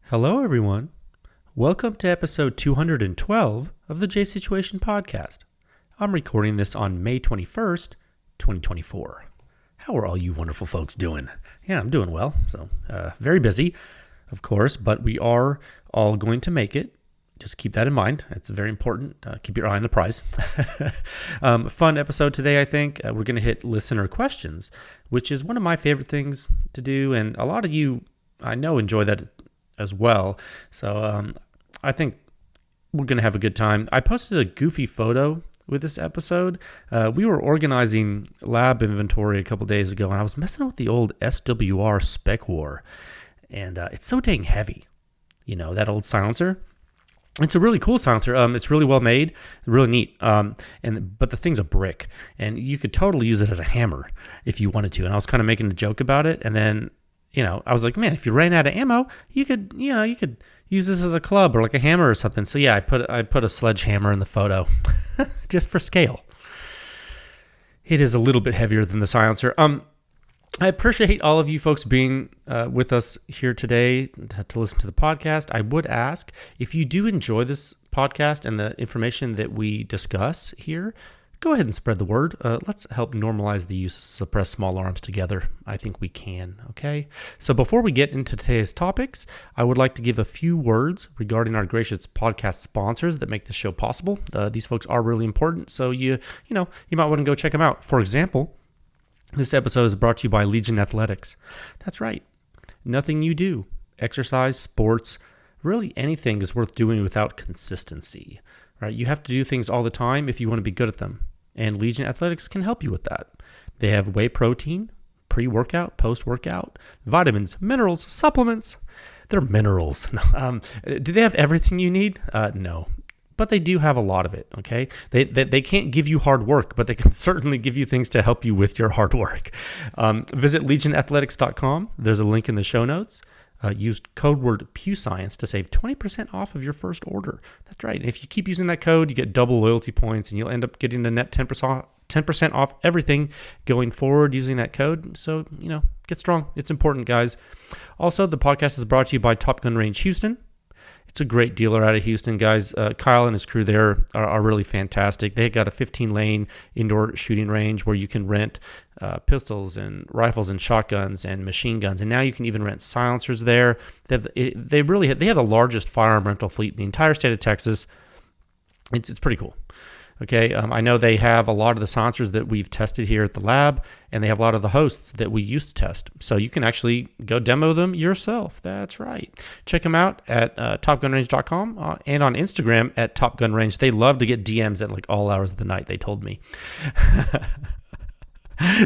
Hello, everyone. Welcome to episode 212 of the J Situation Podcast. I'm recording this on May 21st, 2024. How are all you wonderful folks doing? Yeah, I'm doing well. So, very busy, of course, but we are all going to make it. Just keep that in mind. It's very important. Keep your eye on the prize. Fun episode today, I think. We're going to hit listener questions, which is one of my favorite things to do. And a lot of you, I know, enjoy that as well. So I think we're going to have a good time. I posted a goofy photo with this episode. We were organizing lab inventory a couple days ago, and I was messing with the old SWR Spec War. And it's so dang heavy, you know, that old silencer. It's a really cool silencer. It's really well made, really neat. But the thing's a brick, and you could totally use it as a hammer if you wanted to. And I was kind of making a joke about it, and then I was like, man, if you ran out of ammo, you could use this as a club or like a hammer or something. So yeah, I put a sledgehammer in the photo just for scale. It is a little bit heavier than the silencer. I appreciate all of you folks being with us here today to listen to the podcast. I would ask, if you do enjoy this podcast and the information that we discuss here, go ahead and spread the word. Let's help normalize the use of suppressed small arms together. I think we can, okay? So before we get into today's topics, I would like to give a few words regarding our gracious podcast sponsors that make this show possible. These folks are really important, so you might want to go check them out. For example, this episode is brought to you by Legion Athletics. That's right. Nothing you do, exercise, sports, really anything is worth doing without consistency. Right? You have to do things all the time if you want to be good at them. And Legion Athletics can help you with that. They have whey protein, pre-workout, post-workout, vitamins, minerals, supplements. They're minerals. Do they have everything you need? No. But they do have a lot of it, okay? They can't give you hard work, but they can certainly give you things to help you with your hard work. Visit legionathletics.com. There's a link in the show notes. Use code word PEWScience to save 20% off of your first order. That's right. If you keep using that code, you get double loyalty points, and you'll end up getting the net 10% off everything going forward using that code. So, get strong. It's important, guys. Also, the podcast is brought to you by Top Gun Range Houston. It's a great dealer out of Houston, guys. Kyle and his crew there are really fantastic. They got a 15-lane indoor shooting range where you can rent pistols and rifles and shotguns and machine guns, and now you can even rent silencers there. They have the largest firearm rental fleet in the entire state of Texas. It's pretty cool. Okay, I know they have a lot of the silencers that we've tested here at the lab, and they have a lot of the hosts that we used to test. So you can actually go demo them yourself. That's right. Check them out at topgunrange.com and on Instagram at topgunrange. They love to get DMs at like all hours of the night, they told me.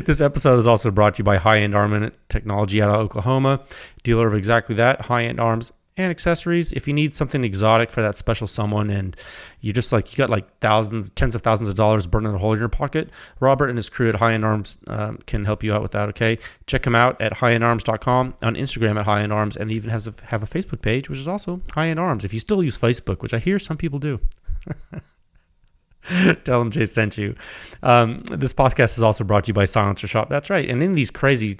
This episode is also brought to you by High End Armament Technology out of Oklahoma, dealer of exactly that, high-end arms and accessories. If you need something exotic for that special someone and you got like tens of thousands of dollars burning a hole in your pocket, Robert and his crew at High End Arms can help you out with that, okay? Check them out at highendarms.com, on Instagram at High End Arms, and they even have a Facebook page, which is also High End Arms. If you still use Facebook, which I hear some people do. Tell them Jay sent you. This podcast is also brought to you by Silencer Shop. That's right. And in these crazy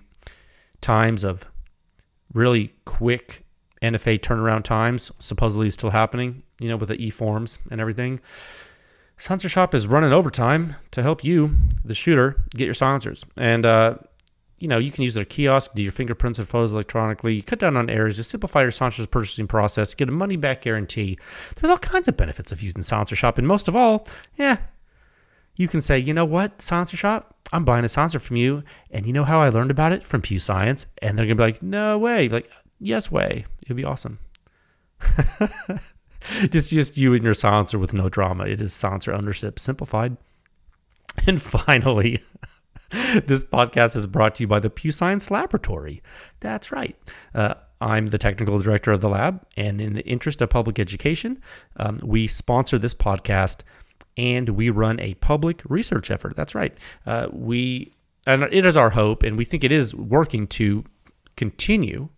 times of really quick NFA turnaround times, supposedly still happening, with the e-forms and everything, Silencer Shop is running overtime to help you, the shooter, get your silencers. And, you can use their kiosk, do your fingerprints and photos electronically, you cut down on errors, you simplify your silencer's purchasing process, get a money-back guarantee. There's all kinds of benefits of using Silencer Shop, and most of all, you can say, you know what, Silencer Shop, I'm buying a silencer from you, and you know how I learned about it? From PEWScience. And they're going to be like, no way. Like, yes way. It'd be awesome. just you and your silencer with no drama. It is silencer ownership simplified. And finally, this podcast is brought to you by the PEWScience Laboratory. That's right. I'm the technical director of the lab, and in the interest of public education, we sponsor this podcast, and we run a public research effort. That's right. And it is our hope, and we think it is working to continue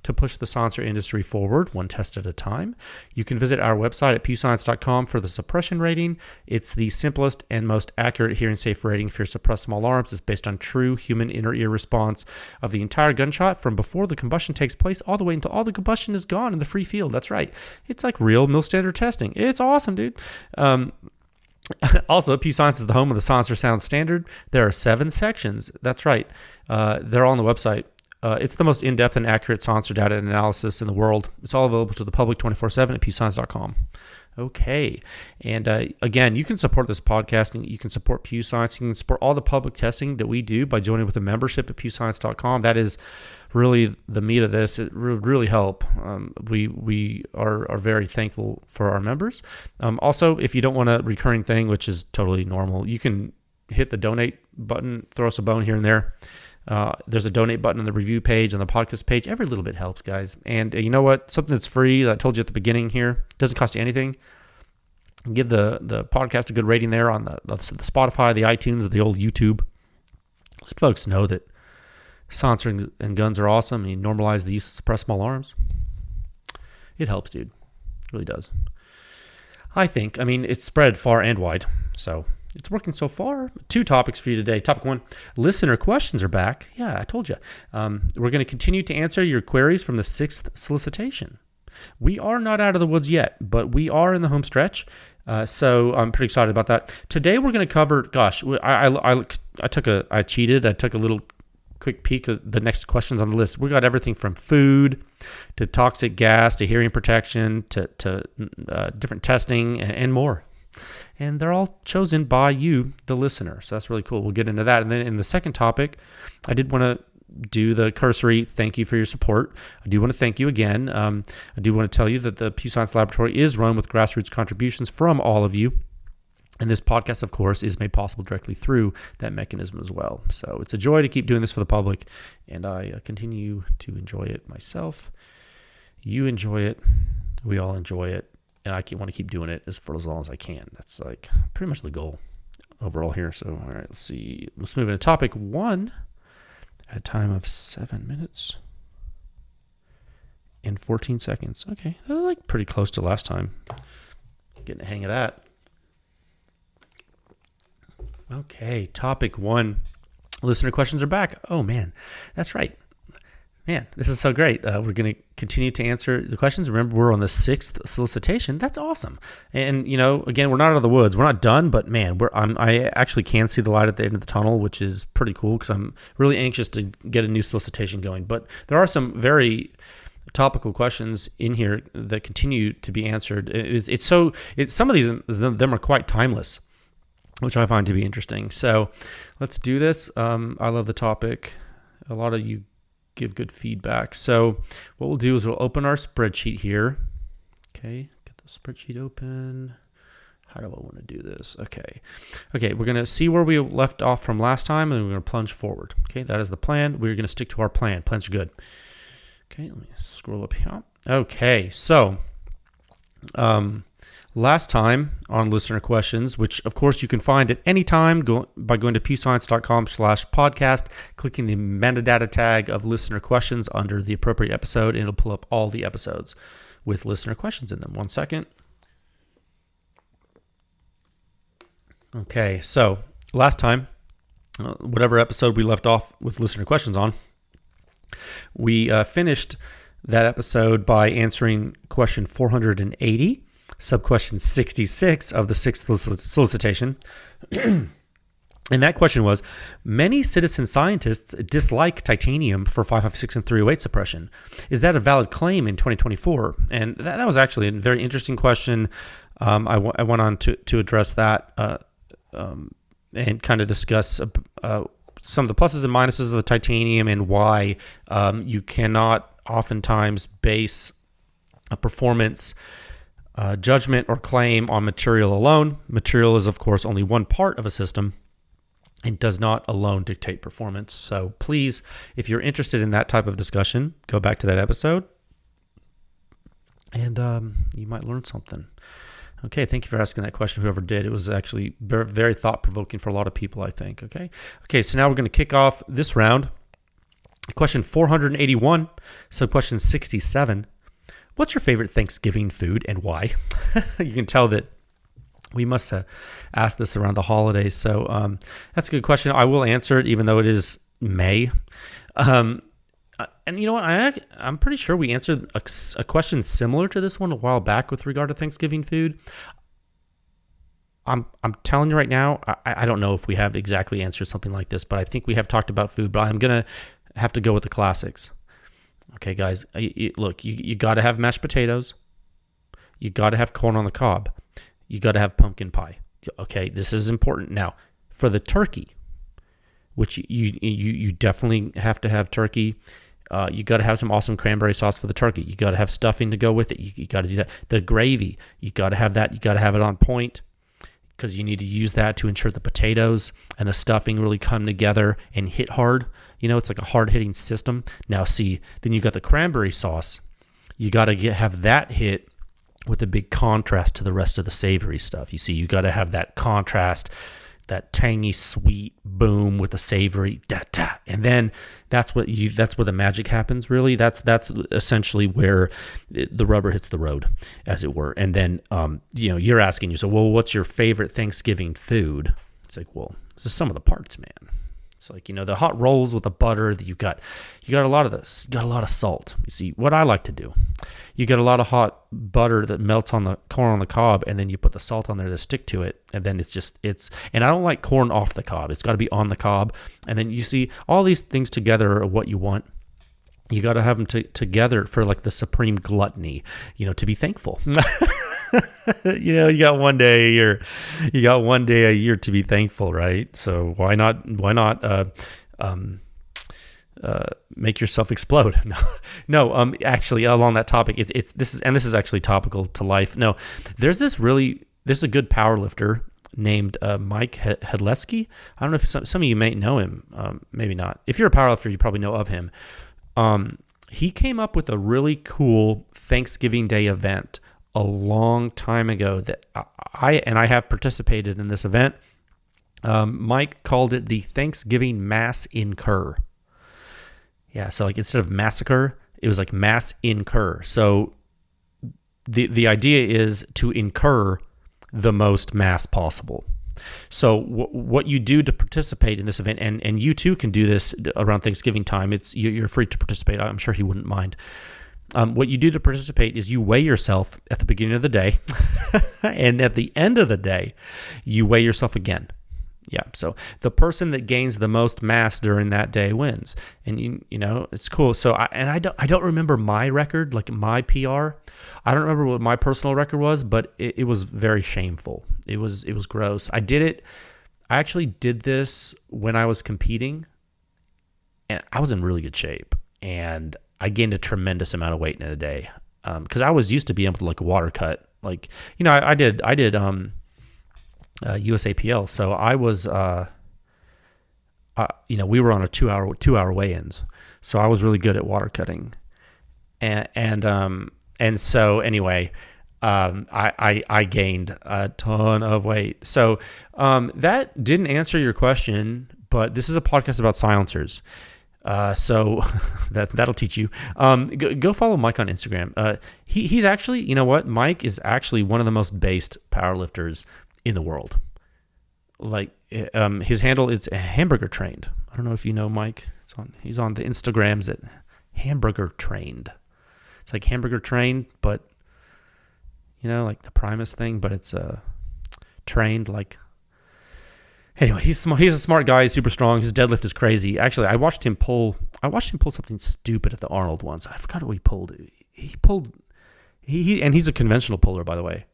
to push the silencer industry forward, one test at a time. You can visit our website at pewscience.com for the suppression rating. It's the simplest and most accurate hearing safe rating for your suppressed small arms. It's based on true human inner ear response of the entire gunshot from before the combustion takes place all the way until all the combustion is gone in the free field. That's right. It's like real mil standard testing. It's awesome, dude. Also, Pew Science is the home of the Silencer Sound Standard. There are 7 sections. That's right. They're all on the website. It's the most in-depth and accurate silencer data analysis in the world. It's all available to the public 24/7 at pewscience.com. Okay. And again, you can support this podcast, and you can support Pew Science. You can support all the public testing that we do by joining with a membership at pewscience.com. That is really the meat of this. It would really help. We are very thankful for our members. Also, if you don't want a recurring thing, which is totally normal, you can hit the donate button, throw us a bone here and there. There's a donate button on the review page, on the podcast page. Every little bit helps, guys. And you know what? Something that's free that I told you at the beginning here, doesn't cost you anything. Give the podcast a good rating there on the Spotify, the iTunes, the old YouTube. Let folks know that silencer and guns are awesome, and you normalize the use of suppressed small arms. It helps, dude. It really does. I think. I mean, it's spread far and wide, so it's working so far. 2 topics for you today. Topic 1, listener questions are back. Yeah, I told you. We're going to continue to answer your queries from the 6th solicitation. We are not out of the woods yet, but we are in the home stretch. So I'm pretty excited about that. Today we're going to cover, gosh, I cheated. I took a little quick peek at the next questions on the list. We got everything from food to toxic gas to hearing protection to different testing and more. And they're all chosen by you, the listener. So that's really cool. We'll get into that. And then in the second topic, I did want to do the cursory thank you for your support. I do want to thank you again. I do want to tell you that the Pew Science Laboratory is run with grassroots contributions from all of you. And this podcast, of course, is made possible directly through that mechanism as well. So it's a joy to keep doing this for the public, and I continue to enjoy it myself. You enjoy it. We all enjoy it. And I want to keep doing it for as long as I can. That's like pretty much the goal overall here. So, all right, let's see. Let's move into topic 1 at a time of 7 minutes and 14 seconds. Okay, that was like pretty close to last time. Getting the hang of that. Okay, topic 1. Listener questions are back. Oh, man, that's right. Man, this is so great. We're going to continue to answer the questions. Remember, we're on the 6th solicitation. That's awesome. And, you know, again, we're not out of the woods. We're not done, but man, I actually can see the light at the end of the tunnel, which is pretty cool because I'm really anxious to get a new solicitation going. But there are some very topical questions in here that continue to be answered. Some of these them are quite timeless, which I find to be interesting. So let's do this. I love the topic. A lot of you give good feedback. So what we'll do is we'll open our spreadsheet here. Okay, get the spreadsheet open. How do I want to do this? Okay, we're going to see where we left off from last time, and we're going to plunge forward. Okay, that is the plan. We're going to stick to our plan. Plans are good. Okay, let me scroll up here. Okay, so last time on listener questions, which of course you can find at any time by going to pewscience.com/podcast, clicking the metadata tag of listener questions under the appropriate episode, and it'll pull up all the episodes with listener questions in them. 1 second. Okay, so last time, whatever episode we left off with listener questions on, we finished that episode by answering question 480. Sub-question 66 of the 6th solicitation. And that question was, many citizen scientists dislike titanium for 556 and 308 suppression. Is that a valid claim in 2024? And that was actually a very interesting question. I went on to address that and kind of discuss some of the pluses and minuses of the titanium and why you cannot oftentimes base a performance judgment or claim on material alone. Material is, of course, only one part of a system and does not alone dictate performance. So please, if you're interested in that type of discussion, go back to that episode and you might learn something. Okay, thank you for asking that question, whoever did. It was actually very, very thought-provoking for a lot of people, I think. Okay, so now we're going to kick off this round Question 481, so question 67. What's your favorite Thanksgiving food and why? You can tell that we must have asked this around the holidays. So that's a good question. I will answer it even though it is May. And you know what? I'm pretty sure we answered a question similar to this one a while back with regard to Thanksgiving food. I'm telling you right now, I don't know if we have exactly answered something like this, but I think we have talked about food, but I'm going to have to go with the classics. Okay, guys, look, you got to have mashed potatoes. You got to have corn on the cob. You got to have pumpkin pie. Okay, this is important. Now, for the turkey, which you definitely have to have turkey, you got to have some awesome cranberry sauce for the turkey. You got to have stuffing to go with it. You got to do that. The gravy, you got to have that. You got to have it on point, because you need to use that to ensure the potatoes and the stuffing really come together and hit hard. You know, it's like a hard-hitting system. Now, see, then you got the cranberry sauce. You got to have that hit with a big contrast to the rest of the savory stuff. You see, you got to have that contrast, that tangy, sweet boom with the savory, da-da. And then that's where the magic happens, really. That's essentially where the rubber hits the road, as it were. And then, you're asking yourself, well, what's your favorite Thanksgiving food? It's like, well, this is some of the parts, man. It's like, the hot rolls with the butter that you got a lot of this. You got a lot of salt. You see, what I like to do, you get a lot of hot butter that melts on the corn on the cob, and then you put the salt on there to stick to it, and then and I don't like corn off the cob. It's got to be on the cob, and then you see all these things together are what you want. You got to have them together for like the supreme gluttony, to be thankful. You got one day a year. You got one day a year to be thankful, right? So why not make yourself explode? No. Actually, along that topic, this is actually topical to life. No, there's a good power lifter named Mike Hedleski. I don't know if some of you may know him, maybe not. If you're a power lifter, you probably know of him. He came up with a really cool Thanksgiving Day event a long time ago that I have participated in this event. Mike called it the Thanksgiving Mass Incur. Yeah, so like instead of massacre, it was like mass incur. So the idea is to incur the most mass possible. So what you do to participate in this event, and you too can do this around Thanksgiving time. You're free to participate. I'm sure he wouldn't mind. What you do to participate is you weigh yourself at the beginning of the day, and at the end of the day, you weigh yourself again. Yeah, so the person that gains the most mass during that day wins, and it's cool. So I don't remember my record, like my PR. I don't remember what my personal record was, but it was very shameful. It was gross. I actually did this when I was competing, and I was in really good shape, and I gained a tremendous amount of weight in a day, because I was used to being able to like water cut, like I did USAPL. So I was, we were on a two hour weigh-ins. So I was really good at water cutting. And so anyway, I gained a ton of weight. So, that didn't answer your question, but this is a podcast about silencers. So that'll teach you. Go follow Mike on Instagram. He's actually, you know what? Mike is actually one of the most based powerlifters in the world. Like, his handle is Hamburger Trained. I don't know if you know Mike. He's on the Instagrams at Hamburger Trained. It's like Hamburger Trained, but like the Primus thing, but it's trained like. Anyway, he's a smart guy. He's super strong. His deadlift is crazy. Actually, I watched him pull something stupid at the Arnold once. I forgot what he pulled. And he's a conventional puller, by the way.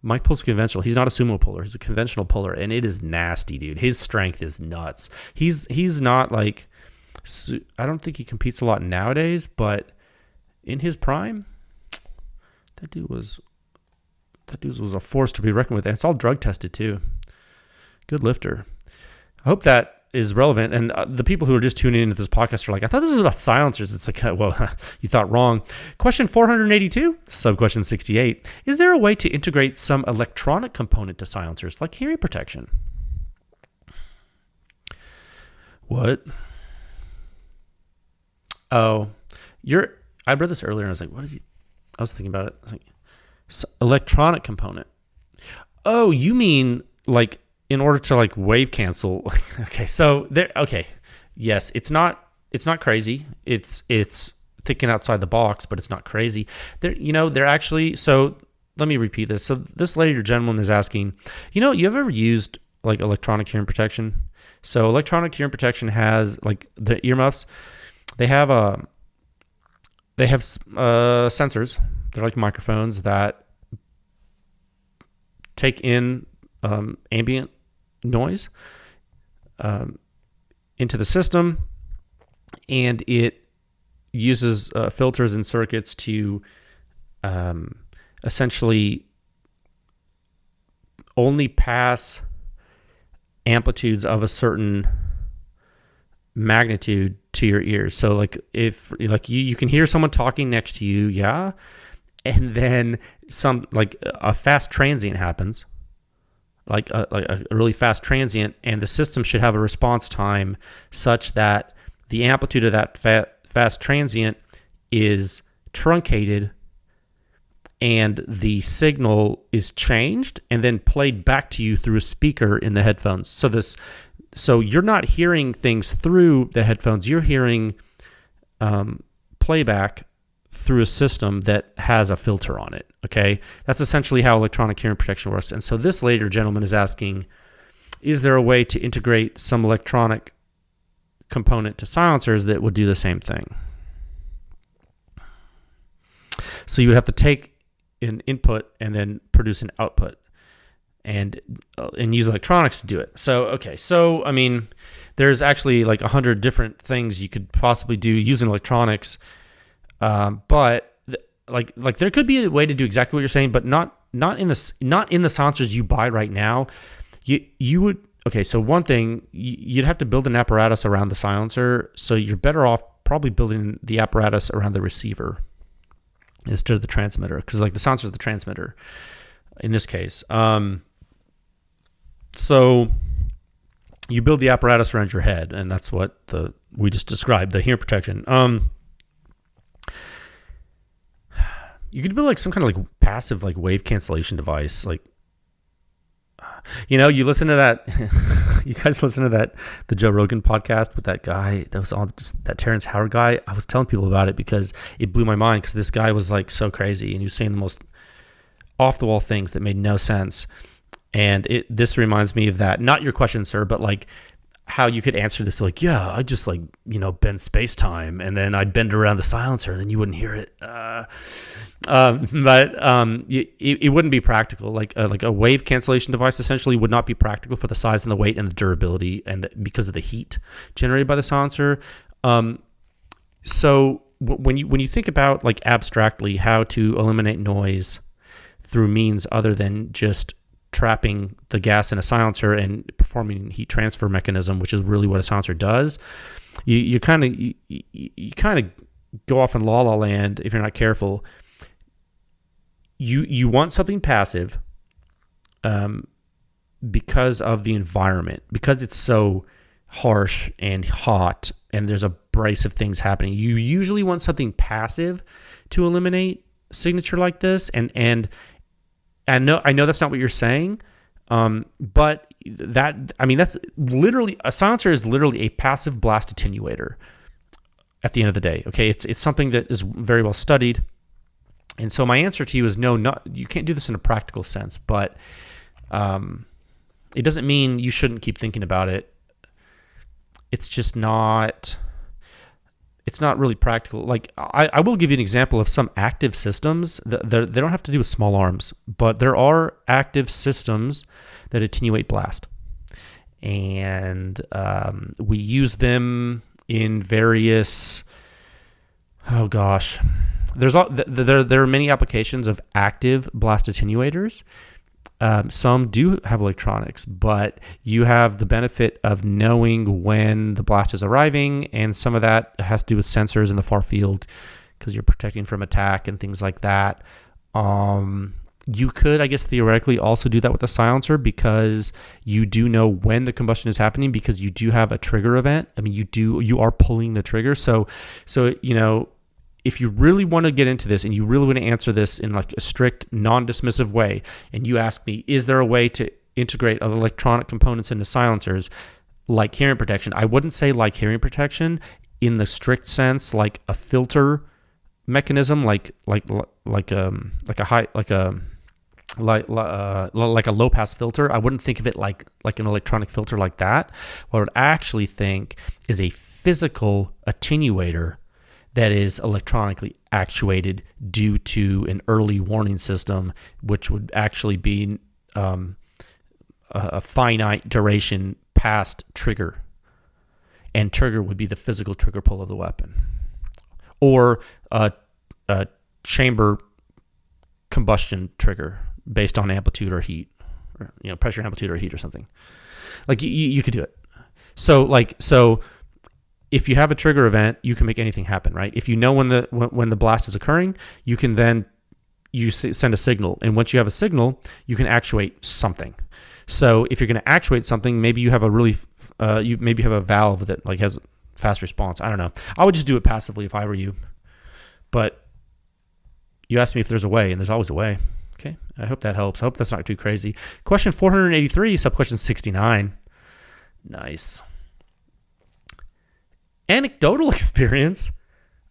Mike pulls conventional. He's not a sumo puller. He's a conventional puller, and it is nasty, dude. His strength is nuts. He's not like, I don't think he competes a lot nowadays, but in his prime, that dude was a force to be reckoned with, and it's all drug tested too. Good lifter. I hope that is relevant. And the people who are just tuning into this podcast are like, I thought this was about silencers. It's like, well, you thought wrong. Question 482, sub-question 68. Is there a way to integrate some electronic component to silencers, like hearing protection? What? Oh, I read this earlier and I was like, what is he? I was thinking about it. I was like, electronic component. Oh, you mean like in order to like wave cancel? Okay, so there. Okay, yes, it's not crazy. It's thinking outside the box, but it's not crazy. They're actually. So let me repeat this. So this lady or gentleman is asking, you have ever used like electronic hearing protection? So electronic hearing protection has like the earmuffs. They have sensors. They're like microphones that take in ambient noise into the system, and it uses filters and circuits to essentially only pass amplitudes of a certain magnitude to your ears. So like if like you can hear someone talking next to you, yeah, and then some like a fast transient happens, like a really fast transient, and the system should have a response time such that the amplitude of that fast transient is truncated and the signal is changed and then played back to you through a speaker in the headphones. So you're not hearing things through the headphones. You're hearing playback through a system that has a filter on it. Okay, that's essentially how electronic hearing protection works. And so this later gentleman is asking, is there a way to integrate some electronic component to silencers that would do the same thing? So you would have to take an input and then produce an output, and use electronics to do it. So okay, so I mean, there's actually like 100 different things you could possibly do using electronics, but like there could be a way to do exactly what you're saying, but not in the silencers you buy right now. You would. Okay, so one thing, you'd have to build an apparatus around the silencer, so you're better off probably building the apparatus around the receiver instead of the transmitter, because like the silencer is the transmitter in this case. So you build the apparatus around your head, and that's what we just described, the hearing protection. You could build like some kind of like passive like wave cancellation device, like, you listen to that. You guys listen to the Joe Rogan podcast with that guy that was on, that Terrence Howard guy. I was telling people about it because it blew my mind, because this guy was like so crazy and he was saying the most off the wall things that made no sense. And this reminds me of that. Not your question, sir, but like how you could answer this like, yeah, I just like, bend space time, and then I'd bend around the silencer and then you wouldn't hear it. It wouldn't be practical. Like a wave cancellation device essentially would not be practical for the size and the weight and the durability, and because of the heat generated by the silencer. So when you think about like abstractly how to eliminate noise through means other than just trapping the gas in a silencer and performing heat transfer mechanism, which is really what a silencer does, you kind of go off in la la land if you're not careful. You want something passive because of the environment, because it's so harsh and hot and there's a brace of things happening. You usually want something passive to eliminate signature like this, and I know that's not what you're saying, but that's literally, a silencer is literally a passive blast attenuator at the end of the day. Okay, it's something that is very well studied, and so my answer to you is no, you can't do this in a practical sense, but it doesn't mean you shouldn't keep thinking about it. It's just not. It's not really practical. Like I will give you an example of some active systems. They don't have to do with small arms, but there are active systems that attenuate blast, and we use them in various. Oh gosh, there are many applications of active blast attenuators. Some do have electronics, but you have the benefit of knowing when the blast is arriving, and some of that has to do with sensors in the far field because you're protecting from attack and things like that. You could, I guess, theoretically also do that with a silencer because you do know when the combustion is happening because you do have a trigger event. I mean, you are pulling the trigger. So if you really want to get into this and you really want to answer this in like a strict, non-dismissive way, and you ask me, is there a way to integrate electronic components into silencers like hearing protection? I wouldn't say like hearing protection in the strict sense, like a filter mechanism, like a low pass filter. I wouldn't think of it like an electronic filter like that. What I would actually think is a physical attenuator that is electronically actuated due to an early warning system, which would actually be a finite duration past trigger, and trigger would be the physical trigger pull of the weapon, or a chamber combustion trigger based on amplitude or heat, or pressure, amplitude, or heat, or something. Like you could do it. So if you have a trigger event, you can make anything happen, right? If you know when the blast is occurring, you can then send a signal, and once you have a signal, you can actuate something. So if you're going to actuate something, maybe you have a valve that like has fast response. I don't know. I would just do it passively if I were you. But you asked me if there's a way, and there's always a way. Okay, I hope that helps. I hope that's not too crazy. Question 483, sub-question 69. Nice. Anecdotal experience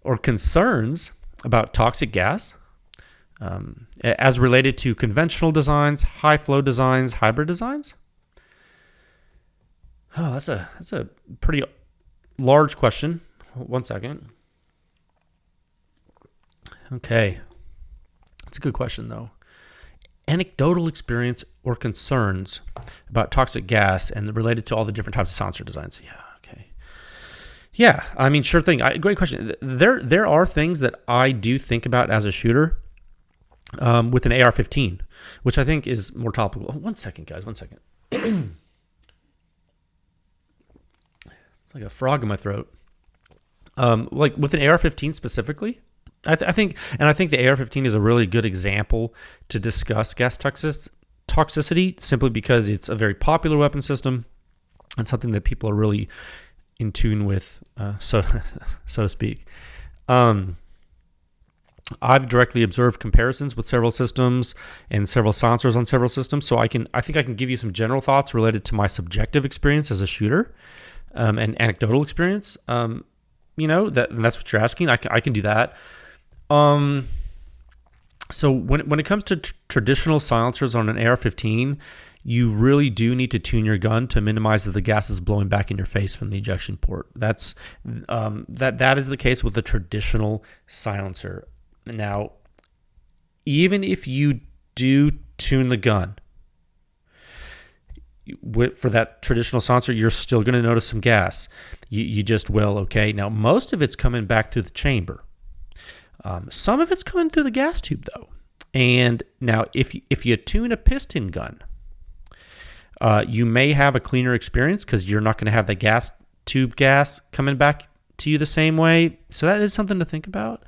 or concerns about toxic gas as related to conventional designs, high flow designs, hybrid designs? Oh, that's a pretty large question. 1 second. Okay. That's a good question, though. Anecdotal experience or concerns about toxic gas and related to all the different types of silencer designs. Yeah, okay. Yeah, I mean, sure thing. Great question. There are things that I do think about as a shooter with an AR-15, which I think is more topical. 1 second, guys. 1 second. It's like a frog in my throat. Like with an AR-15 specifically, I think the AR-15 is a really good example to discuss gas toxicity, simply because it's a very popular weapon system and something that people are really in tune with, so to speak. I've directly observed comparisons with several systems and several silencers on several systems, so I think I can give you some general thoughts related to my subjective experience as a shooter, and anecdotal experience. And that's what you're asking. I can do that. So when it comes to traditional silencers on an AR-15, you really do need to tune your gun to minimize the gases blowing back in your face from the ejection port. That is the case with the traditional silencer. Now, even if you do tune the gun for that traditional silencer, you're still going to notice some gas. You just will, okay? Now, most of it's coming back through the chamber. Some of it's coming through the gas tube, though. And now, if you tune a piston gun, you may have a cleaner experience because you're not going to have the gas tube gas coming back to you the same way. So that is something to think about.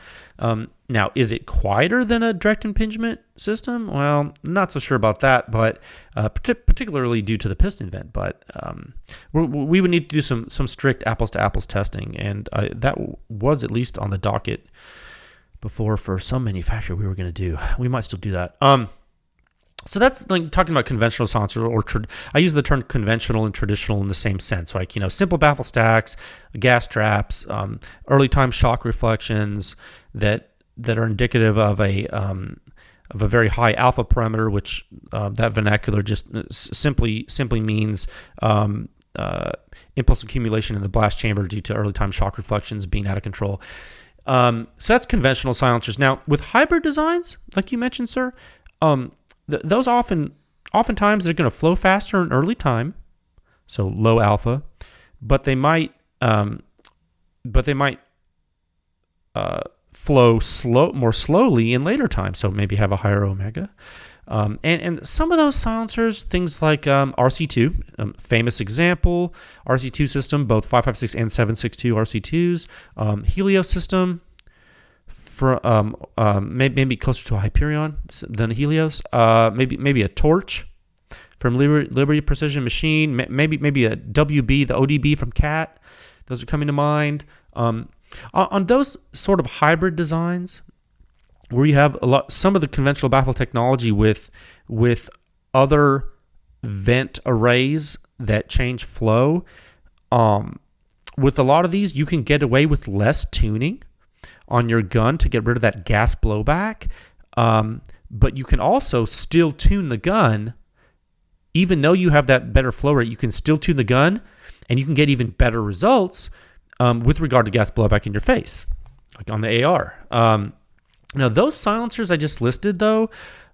Now, is it quieter than a direct impingement system? Well, I'm not so sure about that, but particularly due to the piston vent. But we would need to do some strict apples-to-apples testing, and that was at least on the docket before for some manufacturer we were going to do. We might still do that. So that's like talking about conventional silencers, or I use the term conventional and traditional in the same sense, like, simple baffle stacks, gas traps, early time shock reflections that are indicative of a very high alpha parameter, which that vernacular just simply means impulse accumulation in the blast chamber due to early time shock reflections being out of control. So that's conventional silencers. Now, with hybrid designs, like you mentioned, sir, those oftentimes they're going to flow faster in early time, so low alpha, but they might flow more slowly in later time, so maybe have a higher omega. And some of those silencers, things like RC2, famous example, RC2 system, both 5.56 and 7.62 RC2s, Helio system, maybe closer to a Hyperion than a Helios. Maybe a Torch from Liberty Precision Machine. Maybe a WB, the ODB from Cat. Those are coming to mind. On those sort of hybrid designs, where you have some of the conventional baffle technology with other vent arrays that change flow. With a lot of these, you can get away with less tuning on your gun to get rid of that gas blowback. But you can also still tune the gun. Even though you have that better flow rate, you can still tune the gun, and you can get even better results with regard to gas blowback in your face, like on the AR. Now, those silencers I just listed, though,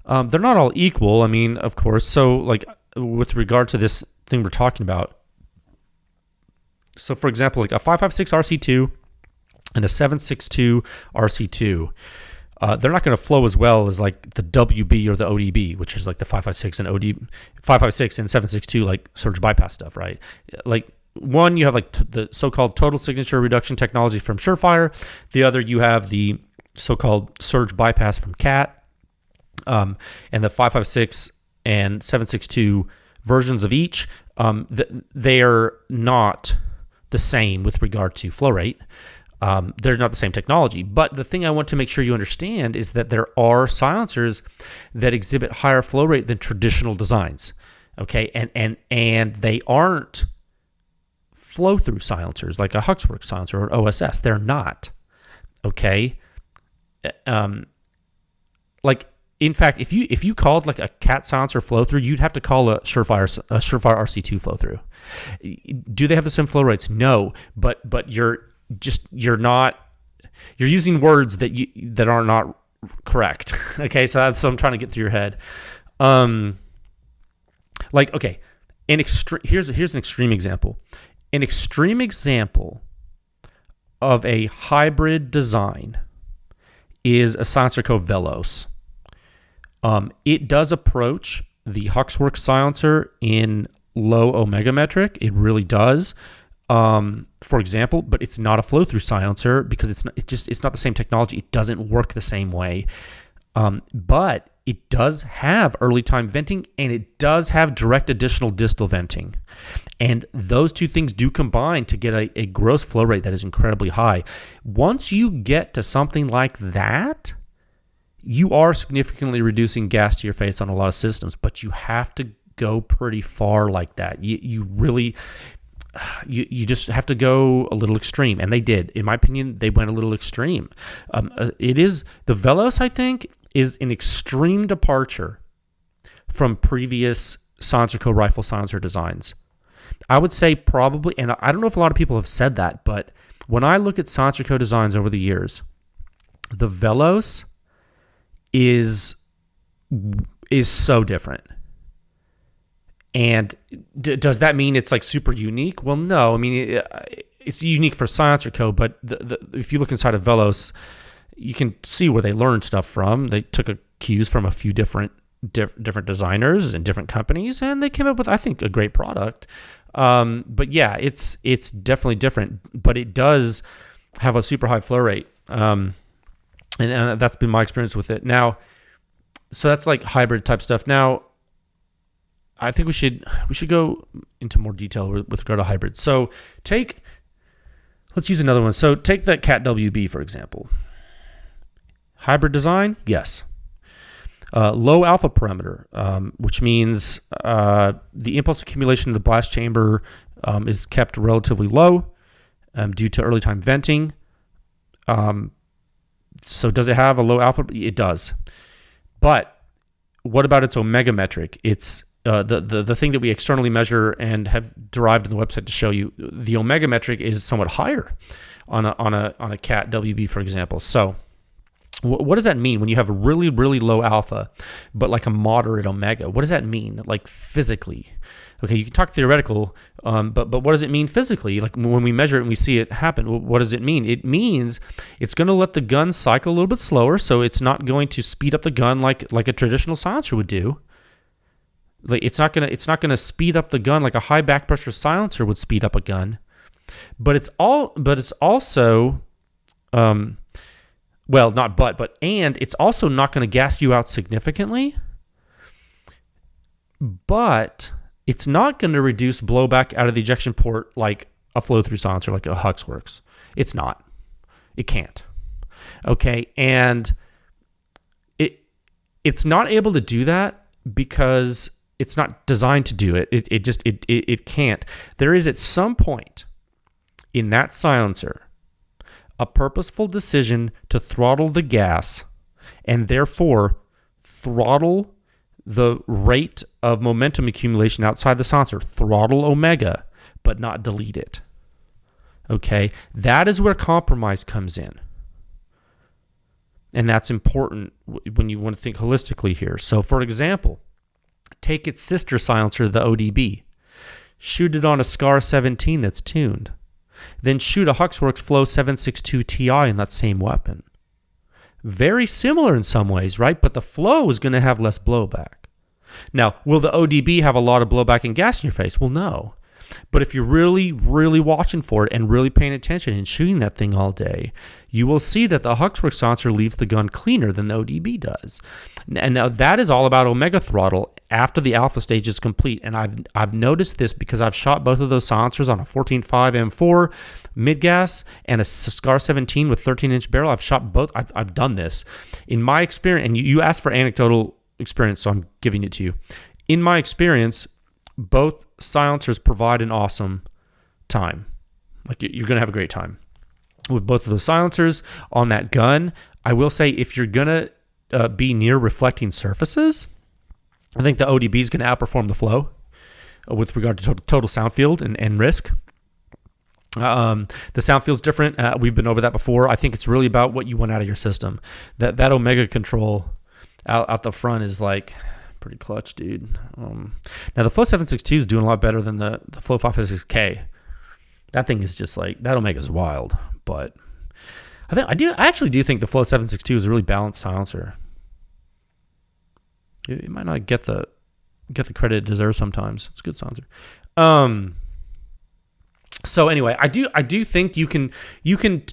they're not all equal. I mean, of course. So, like, with regard to this thing we're talking about, so, for example, like a 5.56 RC2 and a 7.62 RC2, they're not going to flow as well as like the WB or the ODB, which is like the 5.56 and 5.56 and 7.62 like surge bypass stuff, right? Like one, you have like the so-called total signature reduction technology from Surefire. The other, you have the so-called surge bypass from Cat, and the 5.56 and 7.62 versions of each. They are not the same with regard to flow rate. They're not the same technology. But the thing I want to make sure you understand is that there are silencers that exhibit higher flow rate than traditional designs. Okay, and they aren't flow-through silencers like a Huxworks silencer or an OSS. They're not. Okay, like in fact, if you called like a Cat silencer flow-through, you'd have to call a Surefire RC2 flow-through. Do they have the same flow rates? No, but you're using words that are not correct. Okay, so that's what I'm trying to get through your head. Like, okay, here's an extreme example. An extreme example of a hybrid design is a silencer called Velos. It does approach the Huxworks silencer in low omega metric. It really does. For example, but it's not a flow-through silencer because it's not the same technology. It doesn't work the same way. But it does have early time venting, and it does have direct additional distal venting. And those two things do combine to get a gross flow rate that is incredibly high. Once you get to something like that, you are significantly reducing gas to your face on a lot of systems, but you have to go pretty far like that. You really... You just have to go a little extreme, and they did. In my opinion, they went a little extreme. It is the Velos, I think, is an extreme departure from previous Silencer rifle silencer designs. I would say probably, and I don't know if a lot of people have said that, but when I look at Silencer designs over the years, the Velos is so different. And does that mean it's like super unique? Well, no. I mean, it's unique for Silencer Co. But if you look inside of Velos, you can see where they learned stuff from. They took cues from a few different designers and different companies, and they came up with, I think, a great product. But yeah, it's definitely different. But it does have a super high flow rate, and that's been my experience with it. Now, so that's like hybrid type stuff. Now, I think we should go into more detail with regard to hybrids. So let's use another one. So take that Cat WB, for example. Hybrid design, yes. Low alpha parameter, which means the impulse accumulation in the blast chamber is kept relatively low due to early time venting. So does it have a low alpha? It does. But what about its omega metric? It's the thing that we externally measure and have derived in the website to show you. The omega metric is somewhat higher on a Cat WB, for example. So what does that mean when you have a really, really low alpha, but like a moderate omega? What does that mean, like physically? Okay, you can talk theoretical, but what does it mean physically? Like when we measure it and we see it happen, what does it mean? It means it's going to let the gun cycle a little bit slower, so it's not going to speed up the gun like a traditional silencer would do. Like it's not gonna speed up the gun like a high back pressure silencer would speed up a gun, but it's also and it's also not going to gas you out significantly, but it's not going to reduce blowback out of the ejection port like a flow-through silencer, like a Hux works. It's not. It can't. Okay, and it's not able to do that because it's not designed to do it. It can't. There is at some point in that silencer a purposeful decision to throttle the gas and therefore throttle the rate of momentum accumulation outside the silencer, throttle omega, but not delete it. Okay, that is where compromise comes in. And that's important when you want to think holistically here. So, for example, take its sister silencer, the ODB. Shoot it on a SCAR 17 that's tuned. Then shoot a Huxworks Flow 762 Ti in that same weapon. Very similar in some ways, right? But the Flow is going to have less blowback. Now, will the ODB have a lot of blowback and gas in your face? Well, no. But if you're really, really watching for it and really paying attention and shooting that thing all day, you will see that the Huxworks silencer leaves the gun cleaner than the ODB does. And now that is all about omega throttle after the alpha stage is complete. And I've noticed this because I've shot both of those silencers on a 14.5 M4 mid-gas and a SCAR 17 with 13-inch barrel. I've shot both. I've done this. In my experience, and you asked for anecdotal experience, so I'm giving it to you. In my experience, both silencers provide an awesome time. Like, you're going to have a great time with both of those silencers on that gun. I will say, if you're going to be near reflecting surfaces, I think the ODB is going to outperform the Flow with regard to total sound field and risk. The sound field's different. We've been over that before. I think it's really about what you want out of your system. That omega control out the front is like pretty clutch, dude. Now the Flow 762 is doing a lot better than the Flow 556K. That thing is just like, that omega is wild. But I actually do think the Flow 762 is a really balanced silencer. It might not get the credit it deserves sometimes. It's a good silencer. So anyway, I do think you can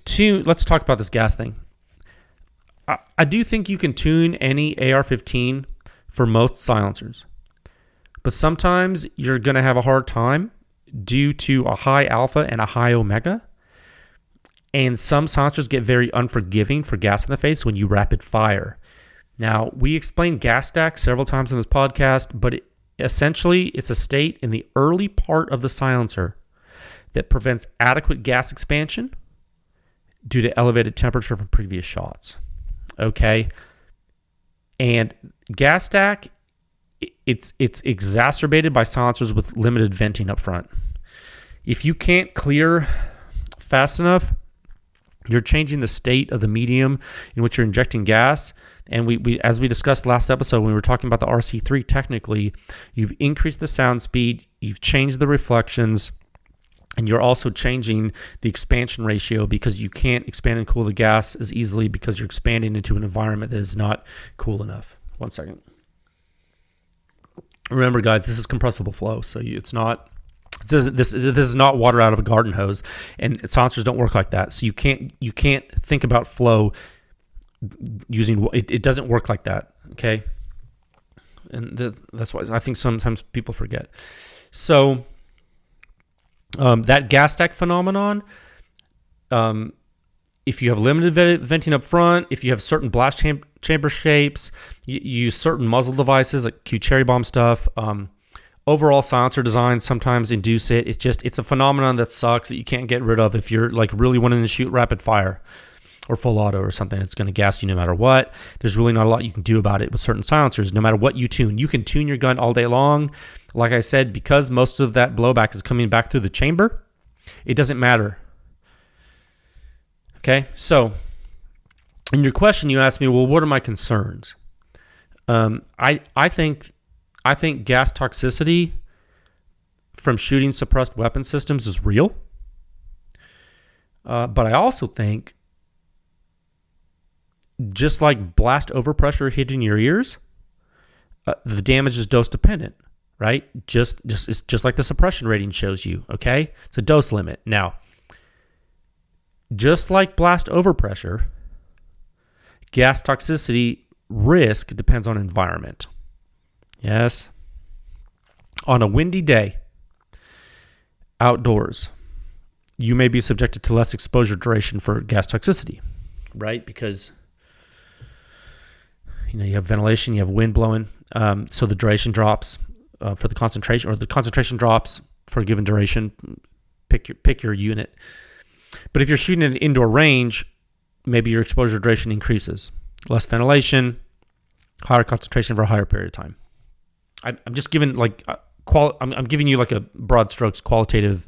tune. Let's talk about this gas thing. I do think you can tune any AR-15 for most silencers, but sometimes you're going to have a hard time due to a high alpha and a high omega. And some silencers get very unforgiving for gas in the face when you rapid fire. Now, we explained gas stack several times in this podcast, but essentially it's a state in the early part of the silencer that prevents adequate gas expansion due to elevated temperature from previous shots. Okay? And gas stack, it's exacerbated by silencers with limited venting up front. If you can't clear fast enough, you're changing the state of the medium in which you're injecting gas. And we as we discussed last episode when we were talking about the RC3, technically, you've increased the sound speed, you've changed the reflections, and you're also changing the expansion ratio because you can't expand and cool the gas as easily because you're expanding into an environment that is not cool enough. 1 second. Remember, guys, this is compressible flow, so this is not water out of a garden hose, and silencers don't work like that. So you can't think about flow using it doesn't work like that. Okay, and that's why I think sometimes people forget. So that gas stack phenomenon, if you have limited venting up front, if you have certain blast chamber shapes, you use certain muzzle devices like Q cherry bomb stuff. Overall silencer designs sometimes induce it. It's a phenomenon that sucks that you can't get rid of if you're like really wanting to shoot rapid fire or full auto or something. It's going to gas you no matter what. There's really not a lot you can do about it with certain silencers, no matter what you tune. You can tune your gun all day long. Like I said, because most of that blowback is coming back through the chamber, it doesn't matter. Okay, so in your question, you asked me, well, what are my concerns? I think gas toxicity from shooting suppressed weapon systems is real. But I also think, just like blast overpressure hitting your ears, the damage is dose dependent, right? It's just like the suppression rating shows you, okay? It's a dose limit. Now, just like blast overpressure, gas toxicity risk depends on environment. Yes. On a windy day, outdoors, you may be subjected to less exposure duration for gas toxicity, right? Because you have ventilation, you have wind blowing, so the duration drops for the concentration, or the concentration drops for a given duration. Pick your unit. But if you're shooting in an indoor range, maybe your exposure duration increases. Less ventilation, higher concentration for a higher period of time. I'm just giving I'm giving you like a broad strokes qualitative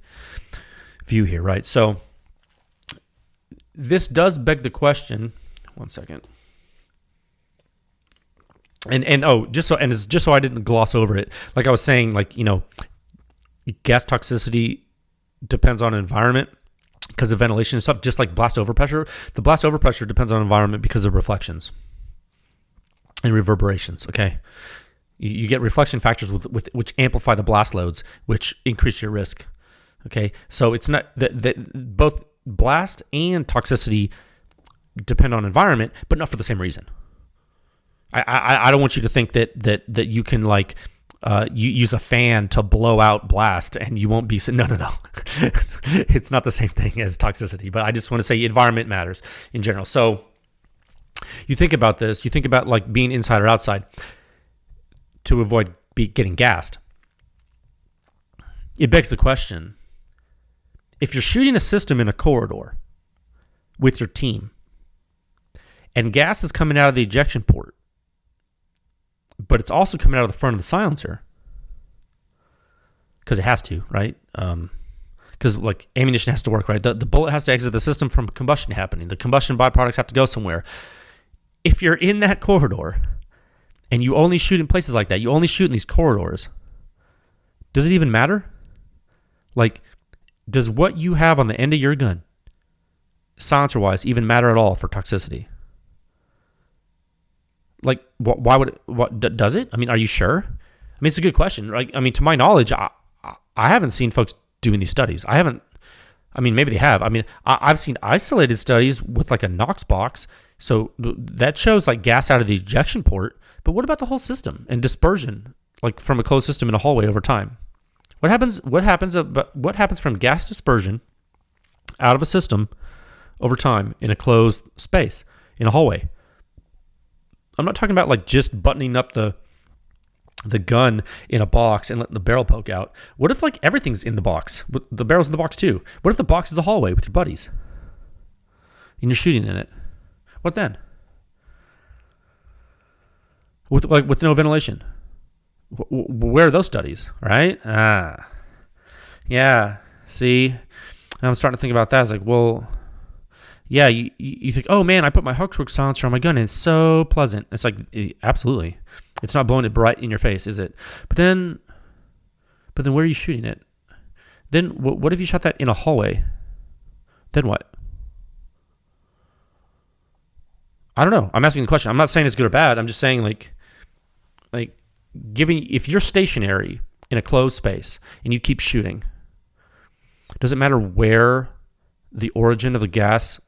view here, right? So this does beg the question. One second. Just so I didn't gloss over it. Like I was saying, gas toxicity depends on environment because of ventilation and stuff. Just like blast overpressure, the blast overpressure depends on environment because of reflections and reverberations. Okay. You get reflection factors which amplify the blast loads, which increase your risk. Okay, so it's not that both blast and toxicity depend on environment, but not for the same reason. I don't want you to think that you can you use a fan to blow out blast and you won't be no. It's not the same thing as toxicity, but I just want to say environment matters in general. So you think about this. You think about being inside or outside to avoid getting gassed. It begs the question, if you're shooting a system in a corridor with your team and gas is coming out of the ejection port, but it's also coming out of the front of the silencer, because it has to, right? Because ammunition has to work, right? The bullet has to exit the system from combustion happening. The combustion byproducts have to go somewhere. If you're in that corridor and you only shoot in places like that, you only shoot in these corridors, does it even matter? Does what you have on the end of your gun, silencer-wise, even matter at all for toxicity? Why would it, does it? I mean, are you sure? I mean, it's a good question, right? I mean, to my knowledge, I haven't seen folks doing these studies. Maybe they have. I mean, I've seen isolated studies with a Knox box. So that shows gas out of the ejection port. But what about the whole system and dispersion, from a closed system in a hallway over time? What happens from gas dispersion out of a system over time in a closed space in a hallway? I'm not talking about just buttoning up the gun in a box and letting the barrel poke out. What if everything's in the box? The barrel's in the box too. What if the box is a hallway with your buddies and you're shooting in it? What then? With no ventilation. Where are those studies, right? Yeah. See, and I'm starting to think about that. It's yeah, you think, oh man, I put my Huxworks silencer on my gun and it's so pleasant. It's absolutely. It's not blowing it bright in your face, is it? But then where are you shooting it? Then what if you shot that in a hallway? Then what? I don't know. I'm asking the question. I'm not saying it's good or bad. I'm just saying if you're stationary in a closed space and you keep shooting, does it matter where the origin of the gas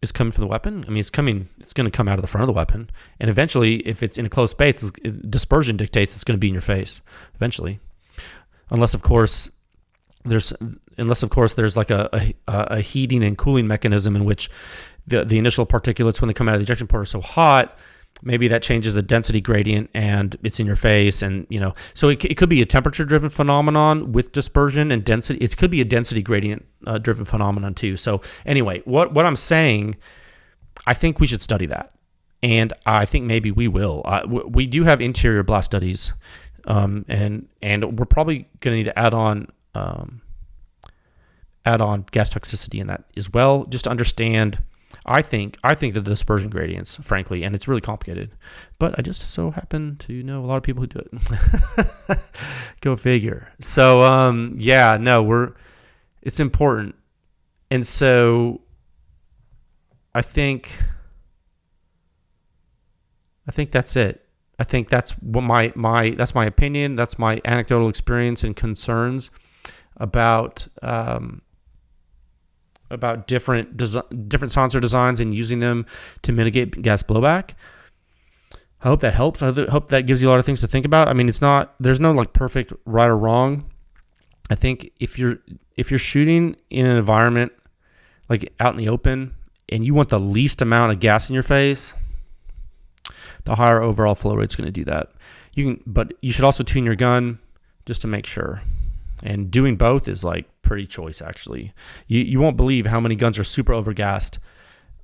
is coming from the weapon? I mean, it's going to come out of the front of the weapon. And eventually, if it's in a closed space, dispersion dictates it's going to be in your face eventually. Unless of course there's a heating and cooling mechanism in which the initial particulates, when they come out of the ejection port, are so hot, maybe that changes the density gradient and it's in your face. And, so it could be a temperature driven phenomenon with dispersion and density. It could be a density gradient driven phenomenon too. So anyway, what I'm saying, I think we should study that. And I think maybe we will. We do have interior blast studies, and we're probably going to need to add on gas toxicity in that as well, just to understand. I think the dispersion gradients, frankly, and it's really complicated, but I just so happen to know a lot of people who do it. Go figure. So, it's important. And so I think that's it. I think that's what that's my opinion. That's my anecdotal experience and concerns about about different silencer designs and using them to mitigate gas blowback. I hope that helps. I hope that gives you a lot of things to think about. I mean, there's no like perfect right or wrong. I think if you're shooting in an environment like out in the open and you want the least amount of gas in your face, the higher overall flow rate is going to do that. But you should also tune your gun just to make sure. And doing both is like pretty choice actually. You won't believe how many guns are super overgassed.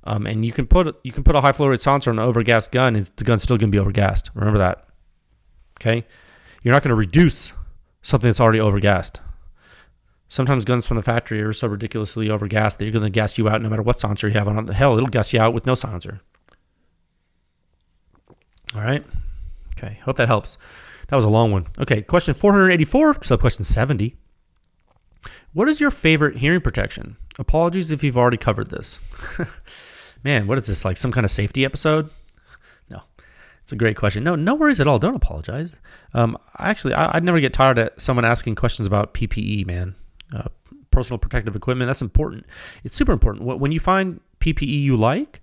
And you can put a high flow rate silencer on an overgassed gun, and the gun's still going to be overgassed. Remember that. Okay, you're not going to reduce something that's already overgassed. Sometimes guns from the factory are so ridiculously overgassed that you're going to gas you out no matter what silencer you have on. Hell, it'll gas you out with no silencer. All right. Okay. Hope that helps. That was a long one. Okay. Question 484, sub-question 70. What is your favorite hearing protection? Apologies if you've already covered this. Man, what is this, like some kind of safety episode? No. It's a great question. No worries at all. Don't apologize. I'd never get tired of someone asking questions about PPE, man. Personal protective equipment. That's important. It's super important. When you find PPE you like,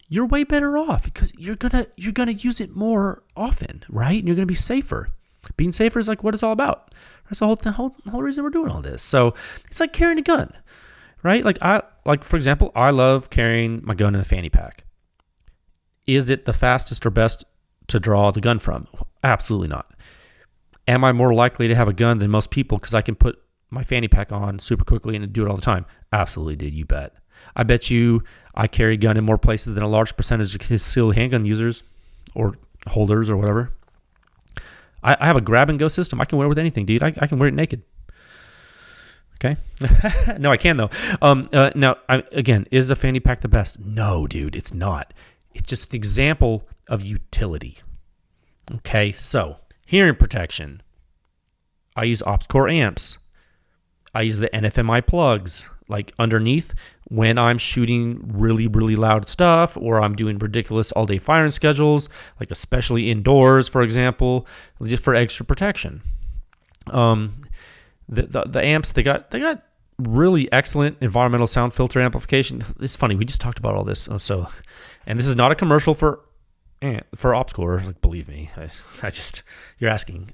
you're way better off because you're gonna use it more often, right? And you're gonna be safer. Being safer is like what it's all about. That's the whole reason we're doing all this. So it's like carrying a gun, right? For example, I love carrying my gun in a fanny pack. Is it the fastest or best to draw the gun from? Absolutely not. Am I more likely to have a gun than most people because I can put my fanny pack on super quickly and do it all the time? Absolutely, dude. You bet. I bet you I carry a gun in more places than a large percentage of concealed handgun users or holders or whatever. I have a grab and go system. I can wear it with anything, dude. I can wear it naked. Okay. No, I can though. Again, is a fanny pack the best? No, dude, it's not. It's just an example of utility. Okay. So hearing protection. I use OpsCore amps. I use the NFMI plugs like underneath when I'm shooting really, really loud stuff or I'm doing ridiculous all-day firing schedules, like especially indoors, for example, just for extra protection. The amps, they got really excellent environmental sound filter amplification. It's funny, we just talked about all this. And this is not a commercial for OpsCore, like believe me. You're asking.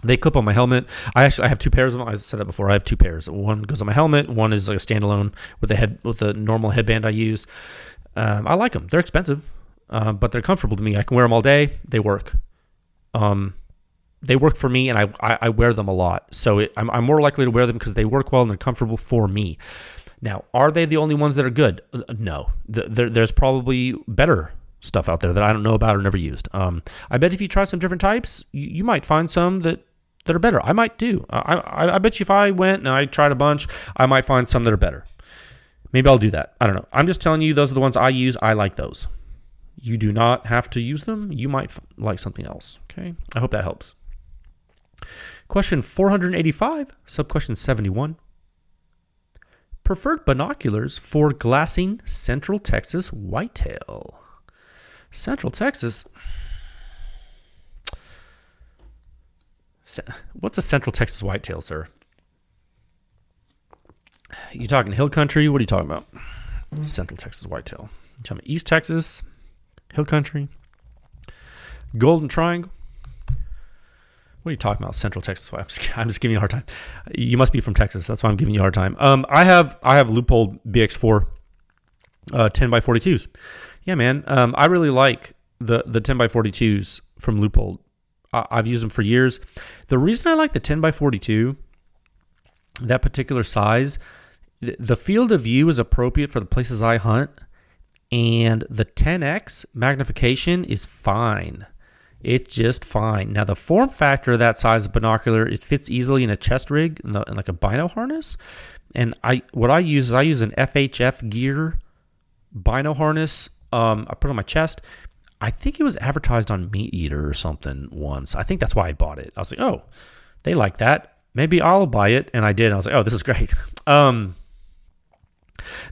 They clip on my helmet. I have two pairs of them. I said that before. I have two pairs. One goes on my helmet. One is like a standalone with the normal headband I use. I like them. They're expensive, but they're comfortable to me. I can wear them all day. They work. They work for me, and I wear them a lot. So I'm more likely to wear them because they work well and they're comfortable for me. Now, are they the only ones that are good? No. There's probably better stuff out there that I don't know about or never used. I bet if you try some different types, you might find some that are better. I might do. I bet you if I went and I tried a bunch, I might find some that are better. Maybe I'll do that. I don't know. I'm just telling you those are the ones I use. I like those. You do not have to use them. You might like something else. Okay. I hope that helps. Question 485, sub-question 71. Preferred binoculars for glassing Central Texas whitetail. Central Texas. What's a Central Texas whitetail, sir? You talking hill country? What are you talking about? Central Texas whitetail. You talking East Texas, hill country, Golden Triangle? What are you talking about? Central Texas. I'm just giving you a hard time. You must be from Texas. That's why I'm giving you a hard time. I have Leupold BX4 10x42s. Yeah, man. I really like the 10x42s from Leupold. I've used them for years. The reason I like the 10x42, that particular size, the field of view is appropriate for the places I hunt, and the 10x magnification is fine. It's just fine. Now, the form factor of that size of binocular, it fits easily in a chest rig, in like a bino harness. And I use an FHF gear bino harness. I put it on my chest. I think it was advertised on Meat Eater or something once. I think that's why I bought it. I was like, oh, they like that. Maybe I'll buy it. And I did. I was like, oh, this is great.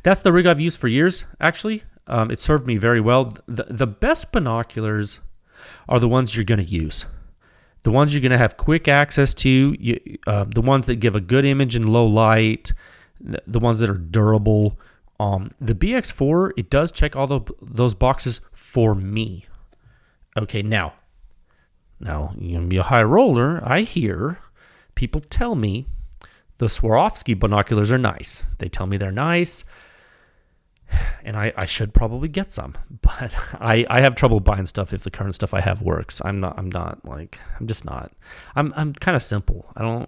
That's the rig I've used for years, actually. It served me very well. The best binoculars are the ones you're going to use. The ones you're going to have quick access to, the ones that give a good image in low light, the ones that are durable. The BX4, it does check all those boxes for me. Okay, now you're going to be a high roller. I hear people tell me the Swarovski binoculars are nice. They tell me they're nice, and I should probably get some. But I have trouble buying stuff if the current stuff I have works. I'm just not. I'm kind of simple. I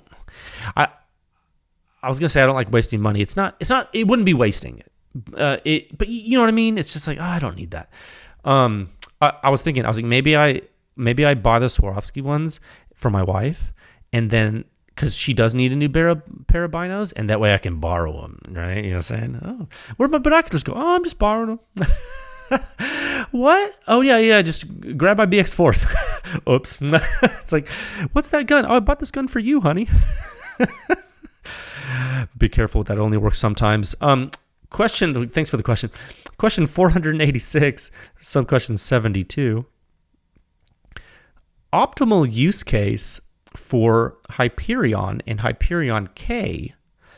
was going to say I don't like wasting money. It wouldn't be wasting it. But you know what I mean? It's just like, I don't need that. I was like, maybe I buy the Swarovski ones for my wife, and then because she does need a new pair of binos, and that way I can borrow them, right? You know what I'm saying? Oh, where'd my binoculars go? Oh, I'm just borrowing them. What? Oh yeah, just grab my BX4s. Oops. It's like, what's that gun? Oh, I bought this gun for you, honey. Be careful with that. It only works sometimes. Thanks for the question. Question 486, sub-question 72. Optimal use case for Hyperion and Hyperion K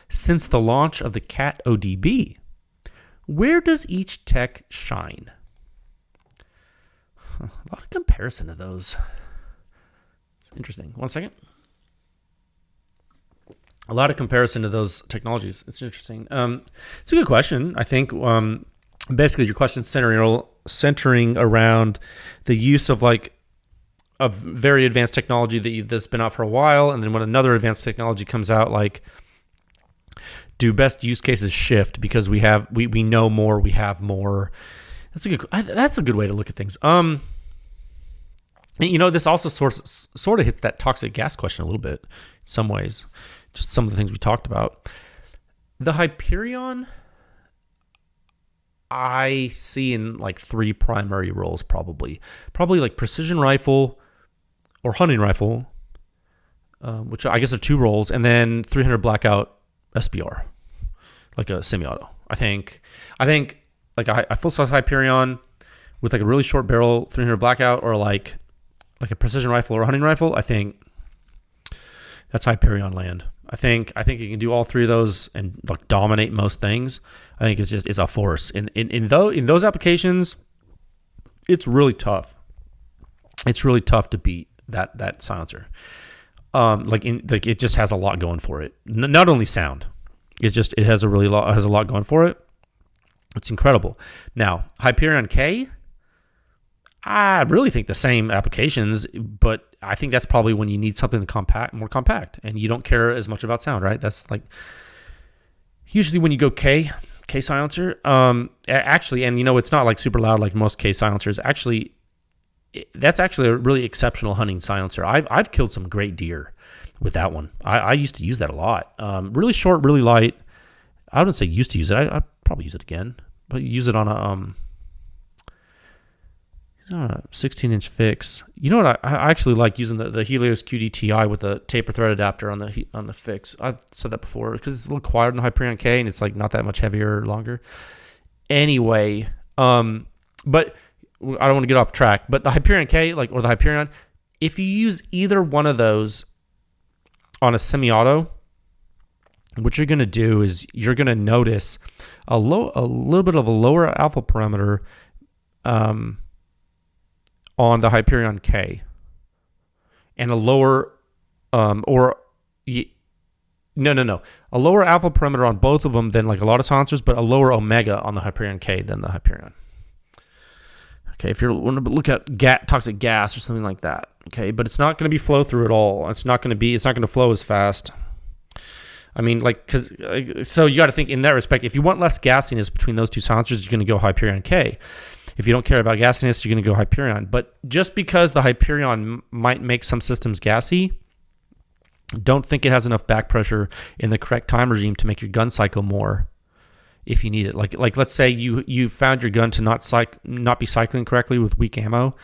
since the launch of the CAT ODB. Where does each tech shine? A lot of comparison of those. Interesting. 1 second. A lot of comparison to those technologies. It's interesting. It's a good question. I think basically your question centering around the use of very advanced technology that's been out for a while, and then when another advanced technology comes out, do best use cases shift because we know more, we have more. That's a good way to look at things. This also sort of hits that toxic gas question a little bit in some ways. Just some of the things we talked about. The Hyperion, I see in three primary roles probably like precision rifle or hunting rifle, which I guess are two roles, and then 300 blackout SBR, like a semi-auto. I think like a full-size Hyperion with a really short barrel 300 blackout, or like a precision rifle or a hunting rifle. I think that's Hyperion land. I think you can do all three of those and dominate most things. I think it's a force. In those applications, it's really tough. It's really tough to beat that silencer. It just has a lot going for it. Not only sound, it has a lot going for it. It's incredible. Now, Hyperion K, I really think the same applications, but I think that's probably when you need something more compact, and you don't care as much about sound, right? That's usually when you go K silencer. Actually, and it's not super loud like most K silencers. Actually, that's actually a really exceptional hunting silencer. I've killed some great deer with that one. I used to use that a lot. Really short, really light. I wouldn't say used to use it. I probably use it again, but use it on a 16-inch fix. You know what? I actually like using the Helios QD-TI with the taper thread adapter on the fix. I've said that before because it's a little quieter than the Hyperion K, and it's not that much heavier or longer. Anyway, but I don't want to get off track. But the Hyperion K, or the Hyperion, if you use either one of those on a semi-auto, what you're going to do is you're going to notice a little bit of a lower alpha parameter on the Hyperion K, and a lower a lower alpha parameter on both of them than a lot of silencers, but a lower omega on the Hyperion K than the Hyperion. Okay, if you're want to look at toxic gas or something like that. Okay, but it's not going to be flow through at all. It's not going to flow as fast. I mean, so you got to think in that respect. If you want less gassiness between those two silencers, you're going to go Hyperion K. If you don't care about gassiness, you're going to go Hyperion. But just because the Hyperion might make some systems gassy, don't think it has enough back pressure in the correct time regime to make your gun cycle more if you need it. Like let's say you found your gun to not be cycling correctly with weak ammo.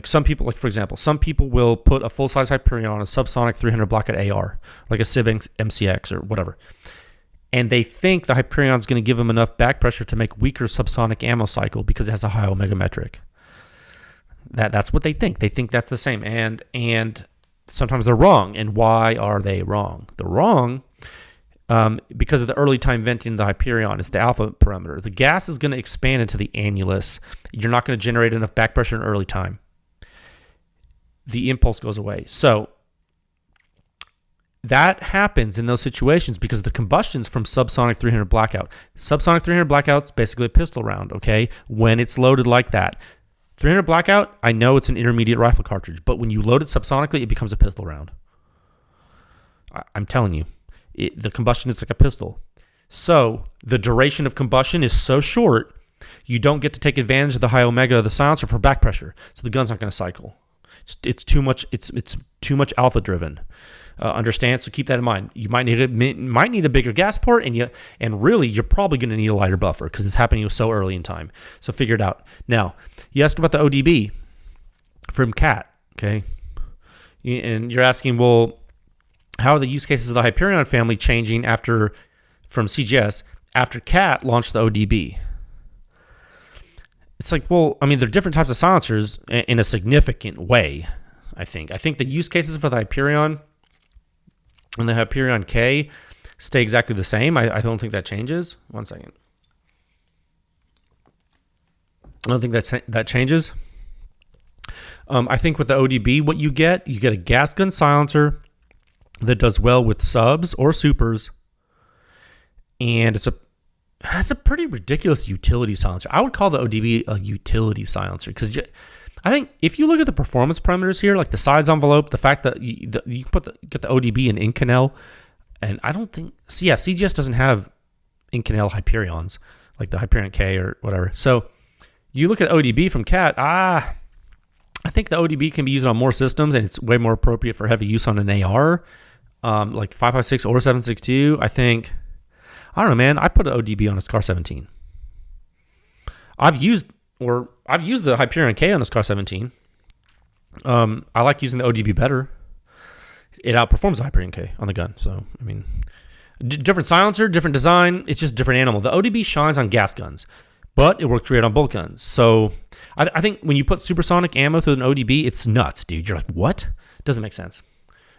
Some people, for example, some people will put a full-size Hyperion on a subsonic 300 blackout AR, like a Civ MCX or whatever. And they think the Hyperion is going to give them enough back pressure to make weaker subsonic ammo cycle because it has a high omega metric. That's what they think. They think that's the same. And sometimes they're wrong. And why are they wrong? They're wrong because of the early time venting of the Hyperion. It's the alpha parameter. The gas is going to expand into the annulus. You're not going to generate enough back pressure in early time. The impulse goes away. So that happens in those situations because of the combustions from subsonic 300 blackout. Subsonic 300 blackout is basically a pistol round, okay? When it's loaded like that. 300 blackout, I know it's an intermediate rifle cartridge, but when you load it subsonically, it becomes a pistol round. I'm telling you, the combustion is like a pistol. So the duration of combustion is so short, you don't get to take advantage of the high omega of the silencer for back pressure. So the gun's not going to cycle. It's too much. It's too much alpha driven. Understand? So keep that in mind. You might need a bigger gas port, and really you're probably going to need a lighter buffer because it's happening so early in time. So figure it out. Now you asked about the ODB from CAT, okay? And you're asking, well, how are the use cases of the Hyperion family changing from CGS after CAT launched the ODB? It's like, well, I mean, there are different types of silencers in a significant way, I think. I think the use cases for the Hyperion and the Hyperion K stay exactly the same. I don't think that changes. One second. I don't think that changes. I think with the ODB, what you get a gas gun silencer that does well with subs or supers, and it has a pretty ridiculous utility silencer. I would call the ODB a utility silencer because I think if you look at the performance parameters here, like the size envelope, the fact that you get the ODB in Inconel, and I don't think, CGS doesn't have Inconel Hyperions like the Hyperion K or whatever. So you look at ODB from CAT, I think the ODB can be used on more systems, and it's way more appropriate for heavy use on an AR, like 5.56 or 7.62. I don't know, man. I put an ODB on a SCAR 17. I've used the Hyperion K on a SCAR 17. I like using the ODB better. It outperforms the Hyperion K on the gun. So, I mean, different silencer, different design. It's just a different animal. The ODB shines on gas guns, but it works great on bolt guns. So, I think when you put supersonic ammo through an ODB, it's nuts, dude. You're like, what? Doesn't make sense.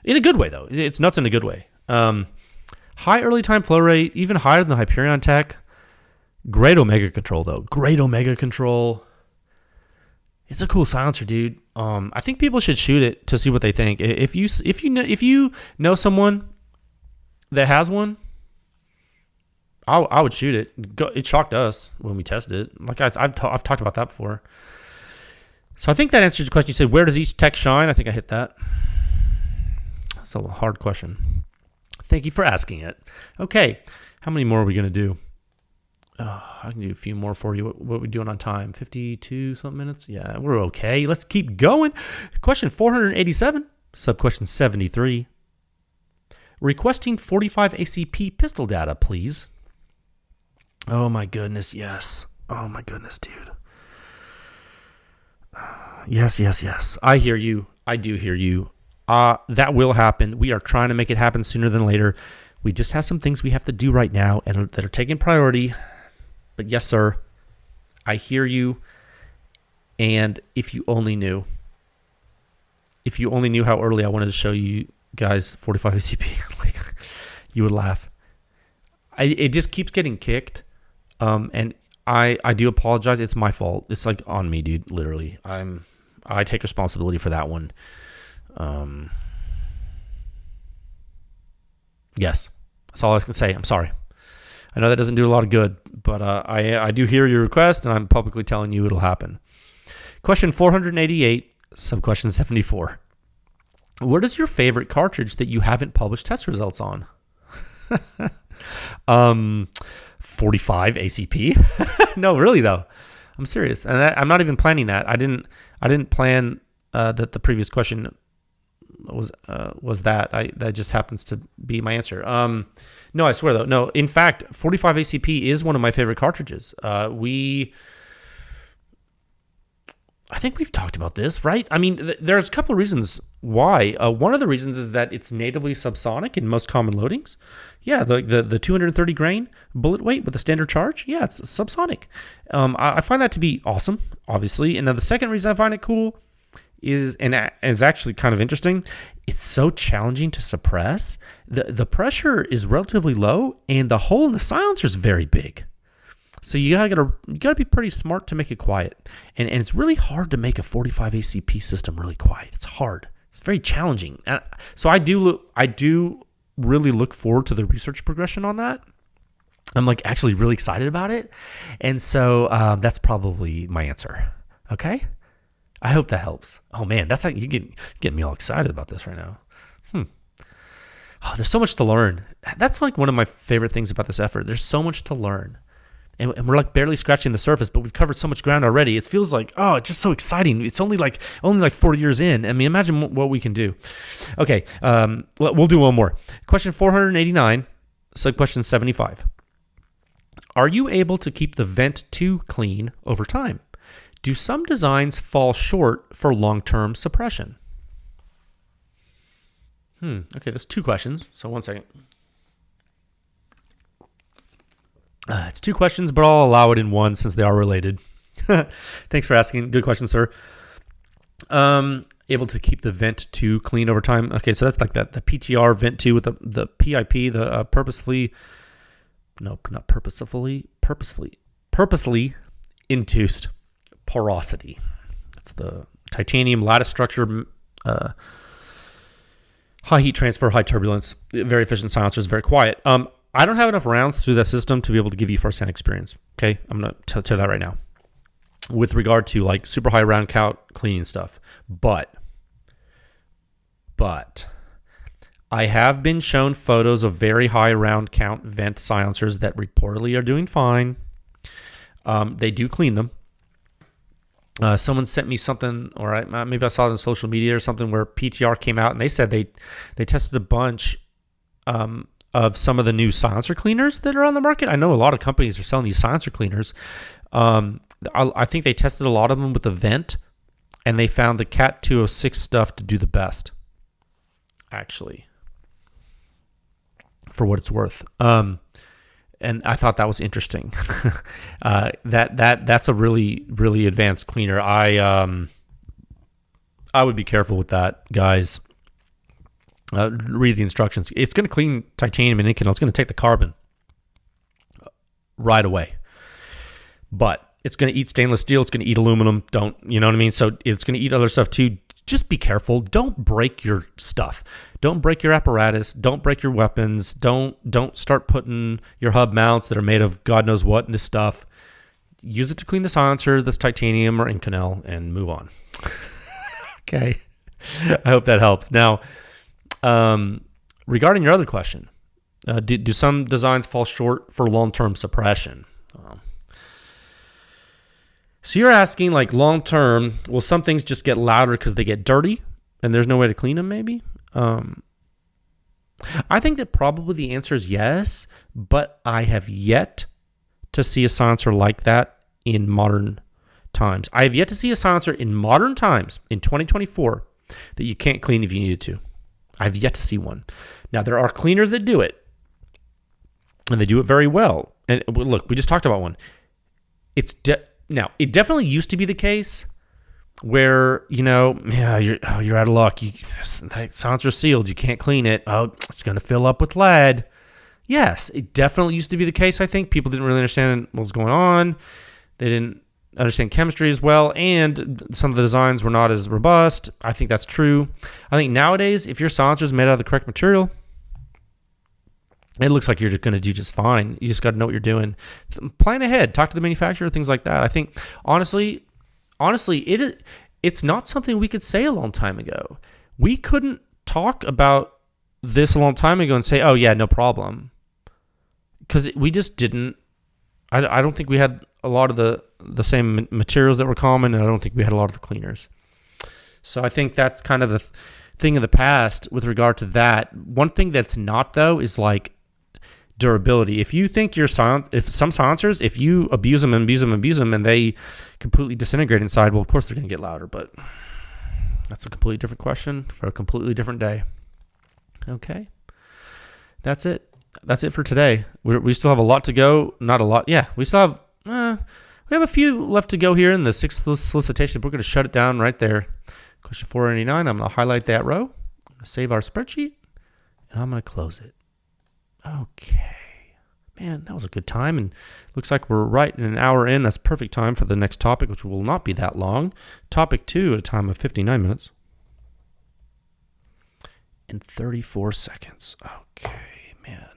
In a good way, though. It's nuts in a good way. High early time flow rate, even higher than the Hyperion tech. Great Omega control, though. Great Omega control. It's a cool silencer, dude. I think people should shoot it to see what they think. If you know someone that has one, I would shoot it. It shocked us when we tested it. Like I've talked about that before. So I think that answers the question. You said, where does each tech shine? I think I hit that. That's a hard question. Thank you for asking it. Okay, how many more are we going to do? I can do a few more for you. What are we doing on time? 52 something minutes? Yeah, we're okay. Let's keep going. Question 487, sub-question 73. Requesting 45 ACP pistol data, please. Oh my goodness, yes. Oh my goodness, dude. Yes. I hear you. I do hear you. That will happen. We are trying to make it happen sooner than later. We just have some things we have to do right now and that are taking priority. But yes, sir, I hear you. And if you only knew how early I wanted to show you guys 45 ACP, like, you would laugh. It just keeps getting kicked. And I do apologize. It's my fault. It's like on me, dude. Literally, I take responsibility for that one. Yes, that's all I can say. I'm sorry. I know that doesn't do a lot of good, but I do hear your request, and I'm publicly telling you it'll happen. Question 488, sub-question 74. What is your favorite cartridge that you haven't published test results on? 45 ACP? No, really though. I'm serious, and I'm not even planning that. I didn't plan that the previous question was that. That just happens to be my answer. No, I swear though. No, in fact, 45 ACP is one of my favorite cartridges. I think we've talked about this, right? I mean, there's a couple of reasons why. One of the reasons is that it's natively subsonic in most common loadings. Yeah, the 230 grain bullet weight with a standard charge. Yeah, it's subsonic. I find that to be awesome, obviously. And now the second reason I find it cool is actually kind of interesting. It's so challenging to suppress. The pressure is relatively low, and the hole in the silencer is very big. So you gotta be pretty smart to make it quiet, and it's really hard to make a 45 ACP system really quiet. It's hard. It's very challenging. So I do really look forward to the research progression on that. I'm like actually really excited about it, and so that's probably my answer. Okay, I hope that helps. Oh man, that's like you get me all excited about this right now. Oh, there's so much to learn. That's like one of my favorite things about this effort. There's so much to learn. And we're like barely scratching the surface, but we've covered so much ground already. It feels like, it's just so exciting. It's only like 4 years in. I mean, imagine what we can do. Okay, we'll do one more. Question 489, sub-question 75. Are you able to keep the vent 2 clean over time? Do some designs fall short for long-term suppression? Okay, there's 2 questions. So 1 second. It's 2 questions, but I'll allow it in one since they are related. Thanks for asking. Good question, sir. Able to keep the vent 2 clean over time. Okay, so that's like the PTR vent 2 with the PIP, the purposefully induced porosity. That's the titanium lattice structure, high heat transfer, high turbulence, very efficient silencers, very quiet. I don't have enough rounds through that system to be able to give you firsthand experience. Okay, I'm going to tell that right now. With regard to like super high round count cleaning stuff, but I have been shown photos of very high round count vent silencers that reportedly are doing fine. They do clean them. Someone sent me something, or maybe I saw it on social media or something, where PTR came out and they said they tested a bunch of some of the new silencer cleaners that are on the market. I know a lot of companies are selling these silencer cleaners. I think they tested a lot of them with the vent, and they found the Cat 206 stuff to do the best, actually, for what it's worth. And I thought that was interesting. That's a really, really advanced cleaner. I would be careful with that, guys. Read the instructions. It's going to clean titanium and Inconel. It's going to take the carbon right away. But it's going to eat stainless steel. It's going to eat aluminum. You know what I mean? So it's going to eat other stuff too. Just be careful. Don't break your stuff. Don't break your apparatus. Don't break your weapons. Don't start putting your hub mounts that are made of God knows what in this stuff. Use it to clean the silencer, this titanium or Inconel, and move on. Okay. I hope that helps. Now, regarding your other question, do some designs fall short for long-term suppression? So you're asking, like, long-term, will some things just get louder because they get dirty and there's no way to clean them, maybe? I think that probably the answer is yes, but I have yet to see a silencer like that in modern times. I have yet to see a silencer in modern times, in 2024, that you can't clean if you needed to. I've yet to see one. Now, there are cleaners that do it, and they do it very well. And look, we just talked about one. Now, it definitely used to be the case where, you're out of luck. That silencer's sealed. You can't clean it. Oh, it's going to fill up with lead. Yes, it definitely used to be the case, I think. People didn't really understand what was going on. They didn't understand chemistry as well, and some of the designs were not as robust. I think that's true. I think nowadays, if your silencer is made out of the correct material, it looks like you're going to do just fine. You just got to know what you're doing. Plan ahead. Talk to the manufacturer, things like that. I think, honestly, it's not something we could say a long time ago. We couldn't talk about this a long time ago and say, oh, yeah, no problem. Because we just didn't. I don't think we had a lot of the same materials that were common, and I don't think we had a lot of the cleaners. So I think that's kind of the thing of the past with regard to that. One thing that's not, though, is like durability. If you think if some silencers, if you abuse them, and they completely disintegrate inside, well, of course they're going to get louder, but that's a completely different question for a completely different day. Okay. That's it. That's it for today. We still have a lot to go. Not a lot. Yeah, we still have, we have a few left to go here in the 6th solicitation. We're going to shut it down right there. Question 489, I'm going to highlight that row. I'm going to save our spreadsheet, and I'm going to close it. Okay. Man, that was a good time, and looks like we're right in an hour in. That's perfect time for the next topic, which will not be that long. Topic 2 at a time of 59 minutes and 34 seconds. Okay, man.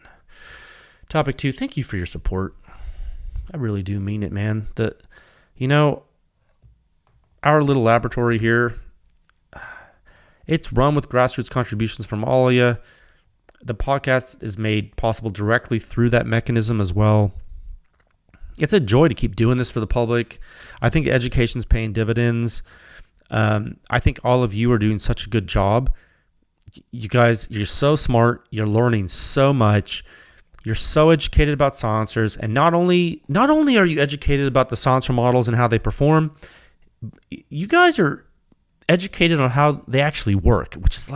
Topic 2, thank you for your support. I really do mean it, man. Our little laboratory here, it's run with grassroots contributions from all of you. The podcast is made possible directly through that mechanism as well. It's a joy to keep doing this for the public. I think education's paying dividends. I think all of you are doing such a good job. You guys, you're so smart. You're learning so much. You're so educated about silencers. And not only are you educated about the silencer models and how they perform, you guys are educated on how they actually work, which is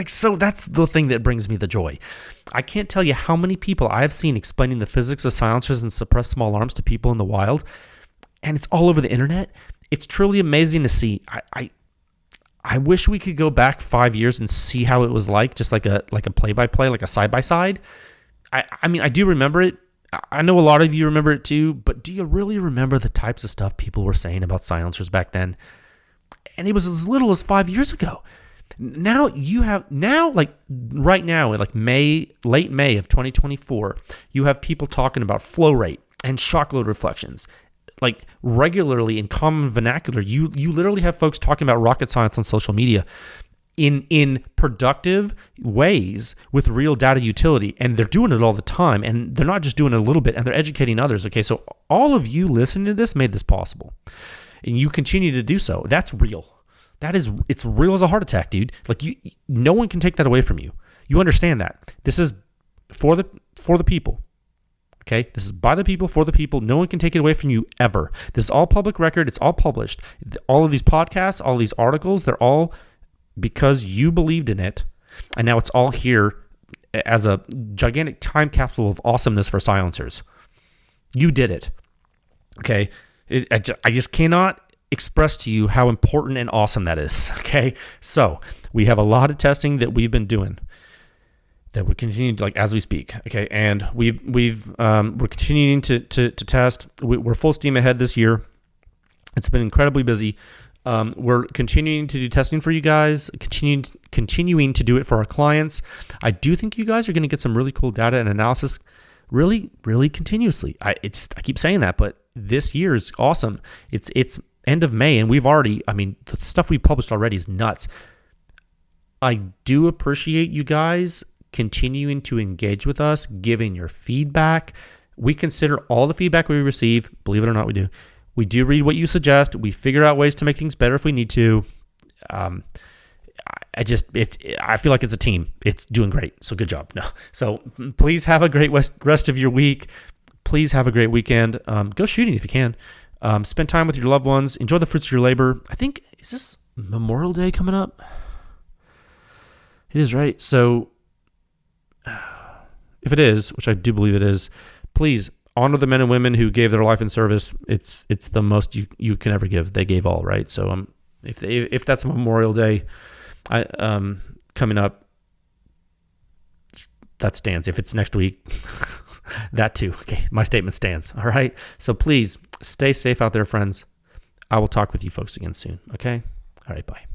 so that's the thing that brings me the joy. I can't tell you how many people I have seen explaining the physics of silencers and suppressed small arms to people in the wild, and it's all over the internet. It's truly amazing to see. I wish we could go back 5 years and see how it was like, just like a play-by-play, like a side-by-side. I mean, I do remember it. I know a lot of you remember it too, but do you really remember the types of stuff people were saying about silencers back then? And it was as little as 5 years ago. Now right now, like late May of 2024, you have people talking about flow rate and shock load reflections, like regularly in common vernacular. You literally have folks talking about rocket science on social media in productive ways with real data utility, and they're doing it all the time, and they're not just doing it a little bit, and they're educating others. Okay, so all of you listening to this made this possible, and you continue to do so. That's real. It's real as a heart attack, dude. Like no one can take that away from you. You understand that. This is for the people. Okay? This is by the people, for the people. No one can take it away from you ever. This is all public record. It's all published. All of these podcasts, all these articles, they're all because you believed in it. And now it's all here as a gigantic time capsule of awesomeness for silencers. You did it. Okay? I just cannot express to you how important and awesome that is. Okay, so we have a lot of testing that we've been doing that we're continuing to, as we speak. Okay, and we're continuing to test. We're full steam ahead this year. It's been incredibly busy. We're continuing to do testing for you guys, continuing to do it for our clients. I do think you guys are going to get some really cool data and analysis really, really continuously. I keep saying that, but this year is awesome. It's end of May, and the stuff we published already is nuts. I do appreciate you guys continuing to engage with us, giving your feedback. We consider all the feedback we receive. Believe it or not, we do. We do read what you suggest. We figure out ways to make things better if we need to. I feel like it's a team. It's doing great. So good job. No. So please have a great rest of your week. Please have a great weekend. Go shooting if you can. Spend time with your loved ones. Enjoy the fruits of your labor. I think, is this Memorial Day coming up? It is, right? So if it is, which I do believe it is, please honor the men and women who gave their life in service. It's the most you can ever give. They gave all, right? So if that's Memorial Day coming up, that stands. If it's next week, that too. Okay, my statement stands. All right. So please stay safe out there, friends. I will talk with you folks again soon. Okay. All right. Bye.